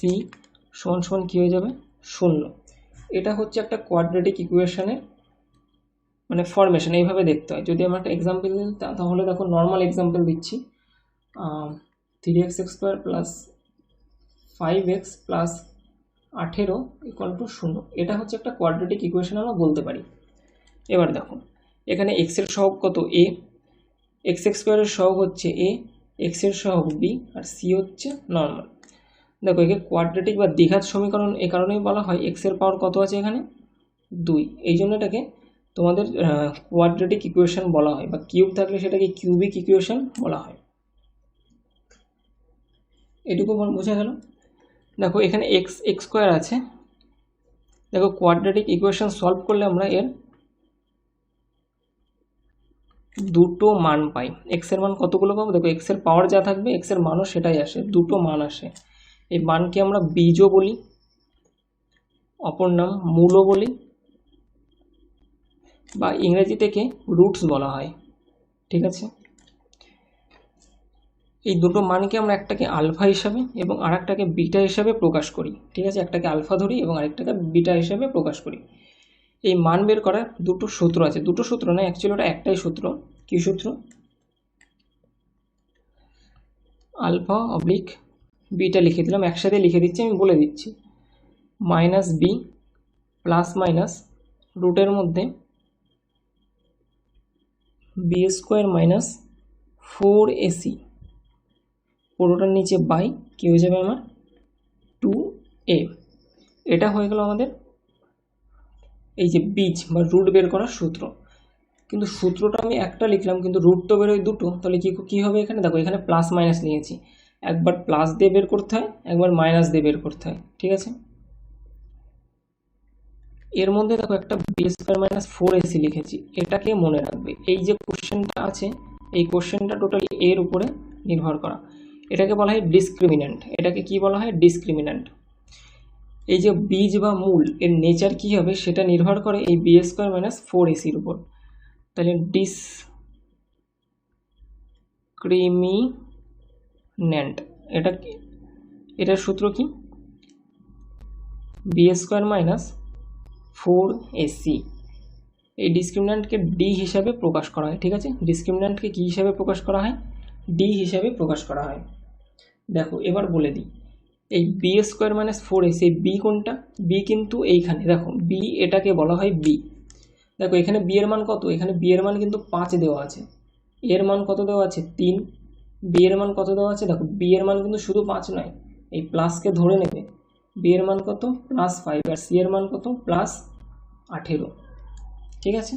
সমান সমান কী হয়ে যাবে? 0। এটা হচ্ছে একটা কোয়াড্রেটিক ইকুয়েশনের মানে ফরমেশন। এইভাবে দেখতে হয়। যদি আমরা একটা এক্সাম্পল দিই তাহলে দেখো, নর্মাল এক্সাম্পল দিচ্ছি, 3x² প্লাস 5x প্লাস 18 = 0। এটা হচ্ছে একটা কোয়াড্রেটিক ইকুয়েশন আমরা বলতে পারি। এবার দেখো এখানে x এর সহগ কত? a, x² এর সহগ হচ্ছে a, x এর সহগ b, আর c হচ্ছে নর্মাল। দেখো একে কোয়াড্রেটিক বা দ্বিঘাত সমীকরণ এ কারণেই বলা হয়, x এর পাওয়ার কত আছে এখানে? 2। এই জন্য এটাকে তোমাদের কোয়াড্রেটিক ইকুয়েশন বলা হয়, বা কিউব থাকলে সেটাকে কিউবিক ইকুয়েশন বলা হয়। এটুকু বোঝা গেল? দেখো এখানে x² আছে। দেখো কোয়াড্রেটিক ইকুয়েশন সলভ করলে আমরা এর দুটো মান পাই। x এর মান কতগুলো পাবো? দেখো x এর পাওয়ার যা থাকবে x এর মানও সেটাই আসে, দুটো মান আসে। এই মানকে আমরা বীজও বলি, অপর নাম মূলও বলি, বা ইংরেজি থেকে রুটস বলা হয়, ঠিক আছে? এই দুটো মানকে আমরা একটাকে আলফা হিসাবে এবং আরেকটাকে বিটা হিসাবে প্রকাশ করি, ঠিক আছে? একটাকে আলফা ধরি এবং আরেকটাকে বিটা হিসাবে প্রকাশ করি। এই মান বের করার দুটো সূত্র আছে, দুটো সূত্র না, অ্যাকচুয়ালি ওটা একটাই সূত্র। কি সূত্র? আলফা অবলিক বিটা লিখে দিলাম, একসাথে লিখে দিচ্ছি, আমি বলে দিচ্ছি। মাইনাস বি প্লাস মাইনাস রুটের মধ্যে বি স্কোয়ার মাইনাস 4ac, পুরোটার নিচে বাই কী হয়ে যাবে আমার 2a। এটা হয়ে গেল আমাদের এই যে বীজ বা রুট বের করার সূত্র। কিন্তু সূত্রটা আমি একটা লিখলাম, কিন্তু রুট তো বেরোয় দুটো, তাহলে কী হবে এখানে? দেখো এখানে প্লাস মাইনাস নিয়েছি, একবার প্লাস দিয়ে বের করতে হয়, একবার মাইনাস দিয়ে বের করতে হয়, ঠিক আছে? এর মধ্যে দেখো একটা বি স্কোয়ার মাইনাস 4ac লিখেছি, এটাকে মনে রাখবে। এই যে কোশ্চেনটা আছে, এই কোশ্চেনটা টোটালি এর উপরে নির্ভর করা। এটাকে বলা হয় ডিসক্রিমিন্যান্ট। এটাকে কি বলা হয়? ডিসক্রিমিন্যান্ট। এই যে বীজ বা মূল, এর নেচার কি হবে সেটা নির্ভর করে এই বি স্কোয়ার মাইনাস 4ac-র উপর। তাহলে ডিসক্রিমিন্যান্ট, এটার সূত্র কি? B square minus 4ac। এই ডিসক্রিমিন্যান্টকে ডি হিসাবে প্রকাশ করা হয়, ঠিক আছে? ডিসক্রিমিন্যান্টকে কী হিসাবে প্রকাশ করা হয়? ডি হিসাবে প্রকাশ করা হয়। দেখো এবার বলে দিই, এই বি স্কোয়ার মাইনাস 4ac, এই বি কোনটা? বি কিন্তু এইখানে, দেখো বি, এটাকে বলা হয় বি। দেখো এখানে বি এর মান কত? এখানে বি এর মান কিন্তু 5 দেওয়া আছে। এর মান কত দেওয়া আছে? 3। বি এর মান কত দেওয়া আছে? দেখো বি এর মান কিন্তু শুধু 5 নয়, এই প্লাসকে ধরে নেবে। বি এর মান কত? +5। আর সি এর মান কত? +18। ঠিক আছে?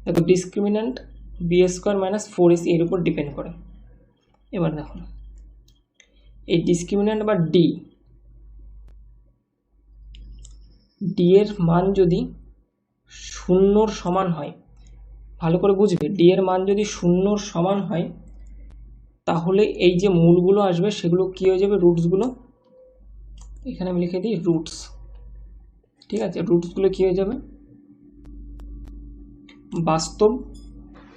দেখো ডিসক্রিমিন্যান্ট বি স্কোয়ার মাইনাস 4ac এর উপর ডিপেন্ড করে। এবার দেখো এই ডিসক্রিমিন্যান্ট বা ডি এর মান যদি 0-র সমান হয়, ভালো করে বুঝবে, ডি এর মান যদি 0-র সমান হয়, তাহলে এই যে মূলগুলো আসবে সেগুলো কি হয়ে যাবে? রুটসগুলো, এখানে আমি লিখে দিই রুটস, ঠিক আছে? রুটসগুলো কি হয়ে যাবে? বাস্তব,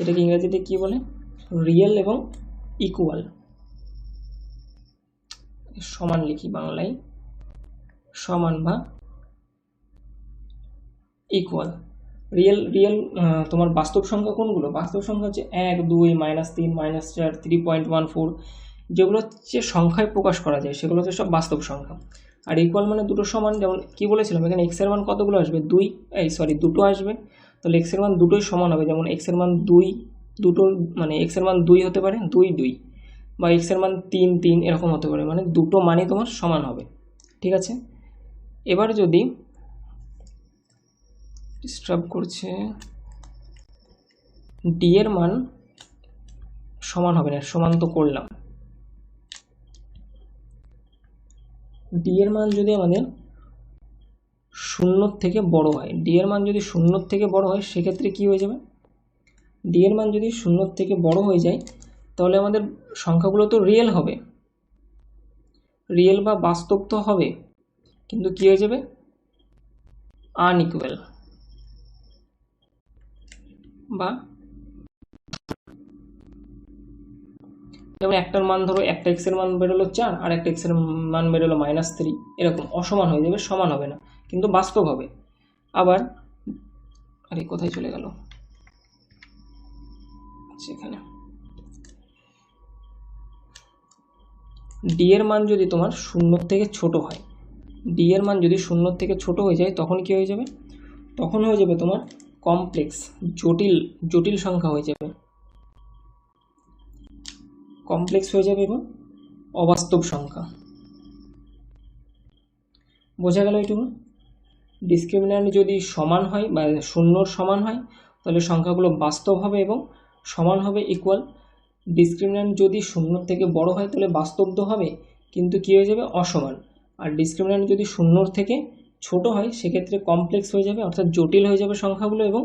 এটাকে ইংরেজিতে কি বলে? রিয়েল এবং ইকুয়াল। সমান লিখি বাংলায়, সমান বা ইকুয়াল। রিয়েল তোমার বাস্তব সংখ্যা কোনগুলো? বাস্তব সংখ্যা হচ্ছে 1, 2, -3, -4, 3.14, যেগুলো হচ্ছে সংখ্যায় প্রকাশ করা যায় সেগুলো হচ্ছে সব বাস্তব সংখ্যা। আর ইকুয়াল মানে দুটো সমান, যেমন কি বলেছিলাম এখানে এক্স এর মান কতগুলো আসবে? দুটো আসবে, তাহলে এক্স এর মান দুটোই সমান হবে। যেমন এক্স এর মান 2, দুটো মানে এক্স এর মান 2 হতে পারে, 2, 2, বা এক্স এর মান 3, 3 এরকম হতে পারে, মানে দুটো মানই তোমার সমান হবে, ঠিক আছে? এবার যদি ডিস্টার্ব করছে, ডি এর মান সমান হবে না, সমান তো করলাম। ডি এর মান যদি আমাদের 0 থেকে বড় হয়, ডি এর মান যদি 0 থেকে বড় হয়, সেক্ষেত্রে কি হয়ে যাবে? ডি এর মান যদি 0 থেকে বড় হয়ে যায়, তাহলে আমাদের সংখ্যাগুলো তো রিয়েল হবে, রিয়েল বা বাস্তব তো হবে, কিন্তু কি হয়ে যাবে? আনইকুয়াল, বা যেমন একটার মান ধরো, একটা এক্স এর মান বেরোলো 4 আর একটা এক্স এর মান বেরোলো -3, এরকম অসমান হয়ে যাবে, সমান হবে না, কিন্তু বাস্তব হবে। আবার আরে কোথায় চলে গেল? সেখানে ডি এর মান যদি তোমার 0 থেকে ছোট হয়, ডি এর মান যদি 0 থেকে ছোট হয়ে যায়, তখন কি হয়ে যাবে? তখন হয়ে যাবে তোমার কমপ্লেক্স, জটিল সংখ্যা হয়ে যাবে, কমপ্লেক্স হয়ে যাবে এবং অবাস্তব সংখ্যা। বোঝা গেল এইটুকু? ডিসক্রিমিন্যান্ট যদি সমান হয় বা 0-র সমান হয়, তাহলে সংখ্যাগুলো বাস্তব হবে এবং সমান হবে, ইকুয়াল। ডিসক্রিমিন্যান্ট যদি 0 থেকে বড় হয়, তাহলে বাস্তব তো হবে, কিন্তু কি হয়ে যাবে? অসমান। আর ডিসক্রিমিন্যান্ট যদি 0-র থেকে ছোট হয়, সেক্ষেত্রে কমপ্লেক্স হয়ে যাবে, অর্থাৎ জটিল হয়ে যাবে সংখ্যাগুলো এবং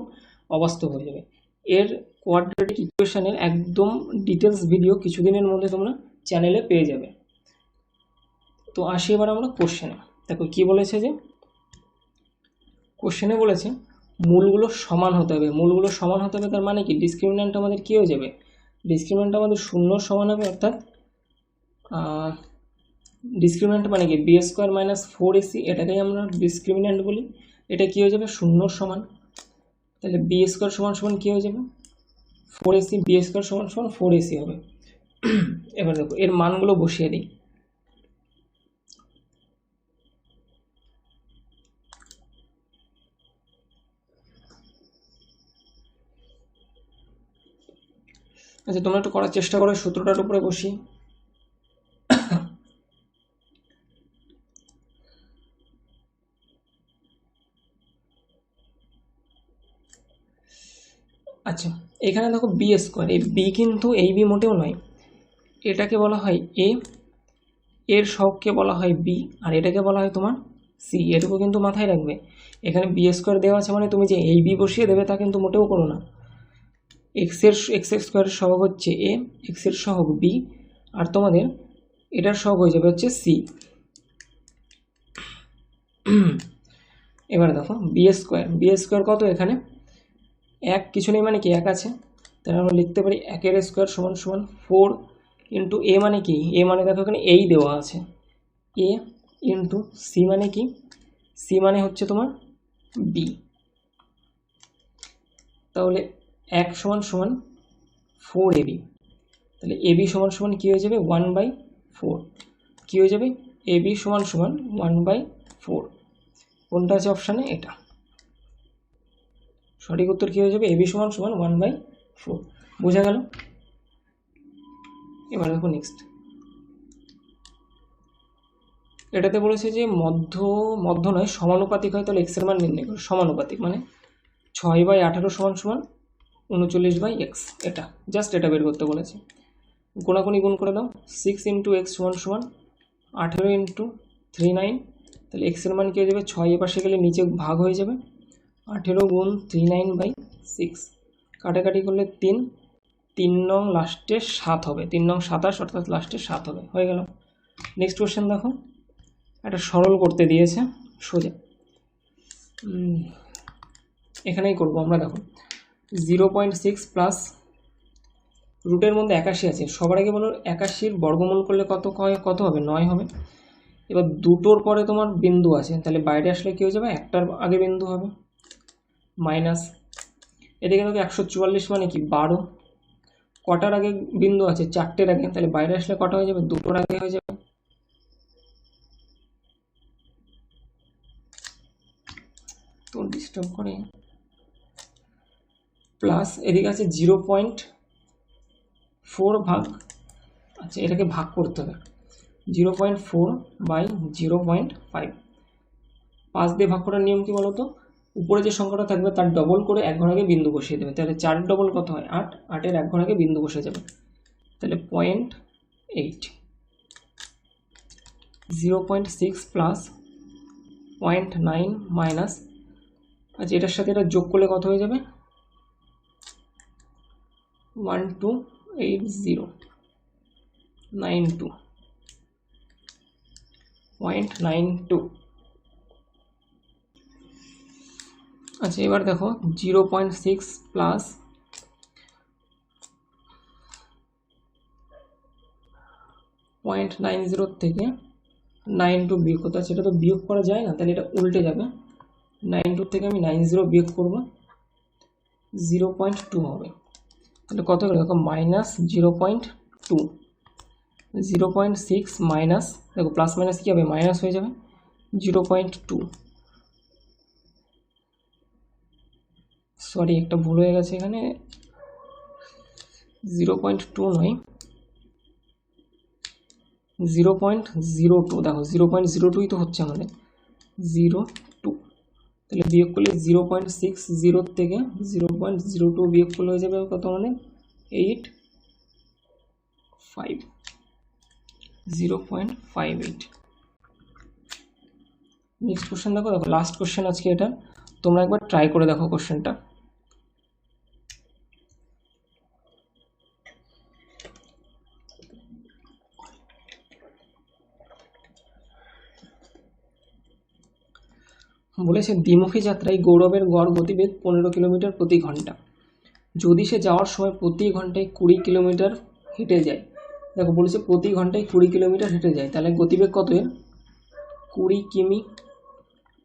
অবাস্তব হয়ে যাবে। এর কোয়াড্রেটিক ইকুয়েশনের একদম ডিটেলস ভিডিও কিছুদিনের মধ্যে তোমরা চ্যানেলে পেয়ে যাবে। তো আসি এবার আমরা কোশ্চেনে। দেখো কি বলেছে, যে কোশ্চেনে বলেছে মূলগুলো সমান হতে হবে। মূলগুলো সমান হতে হবে তার মানে কি? ডিসক্রিমিন্যান্ট আমাদের কি হয়ে যাবে? ডিসক্রিমিন্যান্ট আমাদের 0-র সমান হবে, অর্থাৎ ডিসক্রিমিন্যান্ট মানে কি? বি স্কোয়ার মাইনাস 4ac, এটাকেই আমরা ডিসক্রিমিন্যান্ট বলি। এটা কী হয়ে যাবে, শূন্যর সমান। তাহলে বি স্কোয়ার সমান সমান কী হয়ে যাবে, 4ac। বি স্কোয়ার সমান সমান 4ac হবে। এবার দেখো এর মানগুলো বসিয়ে দিই। আচ্ছা তোমরা একটু করার চেষ্টা করো সূত্রটার উপরে বসি। আচ্ছা এখানে দেখো বি স্কোয়ার, এই বি কিন্তু এই বি মোটেও নয়, এটাকে বলা হয় এ, এর সহগকে বলা হয় বি, আর এটাকে বলা হয় তোমার সি। এটুকু কিন্তু মাথায় রাখবে। এখানে বি স্কোয়ার দেওয়া আছে মানে তুমি যে এই বি বসিয়ে দেবে তা কিন্তু মোটেও করো না। এক্স স্কোয়ারের সহগ হচ্ছে এ, এক্সের সহগ বি, আর তোমাদের এটার সহগ হয়ে যাবে হচ্ছে সি। এবার দেখো বি স্কোয়ার কত, এখানে এক কিছু নেই মানে কি এক আছে, তাহলে আমরা লিখতে পারি 1 স্কোয়ার সমান সমান 4 ইন্টু এ মানে কি, এ মানে দেখো এখানে এই দেওয়া আছে, এ ইন্টু সি মানে কি, সি মানে হচ্ছে তোমার বি। তাহলে 1 সমান সমান 4ab, তাহলে এবি সমান সমান কী হয়ে যাবে 1/4, কী হয়ে যাবে এবি সমান সমান 1/4। কোনটা আছে অপশানে, এটা সঠিক উত্তর কী হয়ে যাবে, এবি সমান সমান 1/4। বোঝা গেল? এবার দেখো নেক্সট, এটাতে বলেছে যে মধ্য নয় সমানুপাতিক হয়, তাহলে এক্সের মান নির্ণয় করো। সমানুপাতিক মানে 6/18 সমান সমান 39/x, এটা জাস্ট এটা বের করতে বলেছে। কোনাকুনি গুণ করে দাও, 6 ইন্টু এক্স সমান সমান 18 ইন্টু 39, তাহলে এক্সের মান কী হয়ে যাবে, 6 এ পাশে গেলে নিচে ভাগ হয়ে যাবে, 18 গুণ 39/6, কাটাকাটি করলে 3 নং লাস্টে 7 হবে, 3 নং 27 অর্থাৎ লাস্টে 7 হবে। হয়ে গেল। নেক্সট কোয়েশ্চেন দেখো, একটা সরল করতে দিয়েছে সোজা, এখানেই করবো আমরা। দেখো 0.6 প্লাস রুটের মধ্যে 81 আছে, সবার আগে বলো 81 বর্গমূল করলে কত হবে, 9 হবে। এবার দুটোর পরে তোমার বিন্দু আছে, তাহলে বাইরে আসলে কী হয়ে যাবে, একটার আগে বিন্দু হবে, মাইনাস। এদিকে দেখো 144 মানে কি 12, কটার আগে বিন্দু আছে, 4টের আগে, তাহলে বাইরে আসলে কটা হয়ে যাবে, দুটোর আগে হয়ে যাবে। তো ডিস্টার্ব করে। প্লাস এদিকে আছে 0.4 ভাগ, আচ্ছা এটাকে ভাগ করতে হবে, 0.4/0.5, 5 দিয়ে ভাগ করার নিয়ম কি বলো তো, উপরে যে সংখ্যাটা থাকবে তার ডবল করে এক ঘর আগে বিন্দু বসিয়ে দেবে, তাহলে 4 ডবল কত হয় 8, 8-এর এক ঘর আগে বিন্দু বসে যাবে, তাহলে 0.8, 0.6 প্লাস 0.9 মাইনাস, আচ্ছা এটার সাথে এটা যোগ করলে কত হয়ে যাবে, 128092.92। আচ্ছা এবার দেখো 0.6 প্লাস 0.90 থেকে 92 বিয়োগ করতে হয়, সেটা তো বিয়োগ করা যায় না, তাহলে এটা উল্টে যাবে, 92 থেকে আমি 90 বিয়োগ করব, 0.2 হবে, তাহলে কত হবে দেখো মাইনাস 0.2, 0.6 মাইনাস, দেখো প্লাস মাইনাস কী হবে মাইনাস হয়ে যাবে, 0.2, সরি একটা ভুল হয়ে গেছে এখানে, 0.2 নয় 0.02, দেখো 0.02ই তো হচ্ছে আমাদের, 0.2, তাহলে বিয়োগ করলে 0.60 থেকে 0.02 বিয়োগ করলে হয়ে যাবে কত, মানে 0.58। নেক্সট কোশ্চেন দেখো, লাস্ট কোশ্চেন আজকে এটা, তোমরা একবার ট্রাই করে দেখো কোশ্চেনটা। বলেছে দ্বিমুখী যাত্রায় গৌরবের গড় গতিবেগ 15 কিলোমিটার প্রতি ঘন্টা, যদি সে যাওয়ার সময় প্রতি ঘন্টায় 20 কিলোমিটার হেঁটে যায়, দেখো বলেছে প্রতি ঘন্টায় 20 কিলোমিটার হেঁটে যায়, তাহলে গতিবেগ কত এর, 20 কিমি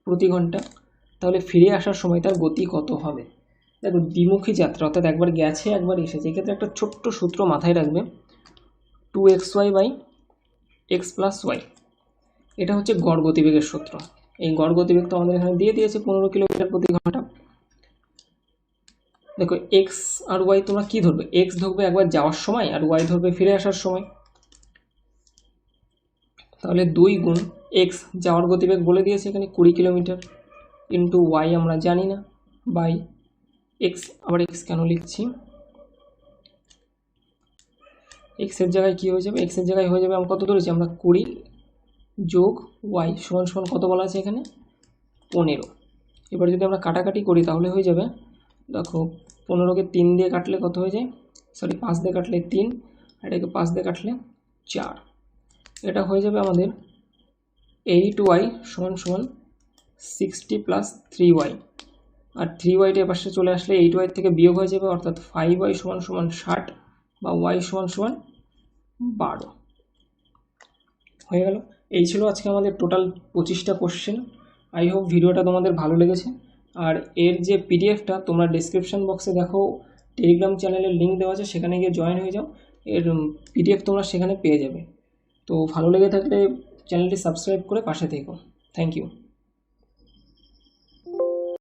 প্রতি ঘন্টা, তাহলে ফিরে আসার সময় তার গতি কত হবে। দেখো দ্বিমুখী যাত্রা অর্থাৎ একবার গেছে একবার এসেছে, এক্ষেত্রে একটা ছোট্ট সূত্র মাথায় রাখবে, 2xy/x+y। এটা হচ্ছে গড় গতিবেগের সূত্র। এই গড় গতিবেগ তো আমাদের এখানে দিয়ে দিয়েছে 15 কিলোমিটার প্রতি ঘন্টা। দেখো এক্স আর ওয়াই তোমরা কি ধরবে, এক্স ধরবে একবার যাওয়ার সময় আর ওয়াই ধরবে ফিরে আসার সময়। তাহলে 2 গুণ এক্স যাওয়ার গতিবেগ বলে দিয়েছে এখানে 20 কিলোমিটার, ইন্টু ওয়াই আমরা জানি না, বাই এক্স। আবার এক্স কেন লিখছি, এক্সের জায়গায় কী হয়ে যাবে, এক্সের জায়গায় হয়ে যাবে, আমরা কত ধরেছি, আমরা 20 যোগ ওয়াই সমান সমান কত বলা আছে এখানে 15। এবার যদি আমরা কাটাকাটি করি তাহলে হয়ে যাবে, দেখো 15কে 3 দিয়ে কাটলে কত হয়ে যায়, 5 দিয়ে কাটলে 3, আর এটাকে 5 দিয়ে কাটলে 4। এটা হয়ে যাবে আমাদের 8y সমান সমান 60 + 3y, আর 3yটা পাশে চলে আসলে 8y থেকে বিয়োগ হয়ে যাবে, অর্থাৎ 5y সমান সমান 60 বা y সমান সমান 12 হয়ে গেল। এই ছিল আজকে আমাদের টোটাল 25টা কোশ্চেন। আই হোপ ভিডিওটা তোমাদের ভালো লেগেছে। আর এর যে পিডিএফটা তোমরা ডেসক্রিপশন বক্সে দেখো, টেলিগ্রাম চ্যানেলের লিঙ্ক দেওয়া আছে, সেখানে গিয়ে জয়েন হয়ে যাও, এর পিডিএফ তোমরা সেখানে পেয়ে যাবে। তো ভালো লেগে থাকলে চ্যানেলটি সাবস্ক্রাইব করে পাশে থেকো। Thank you.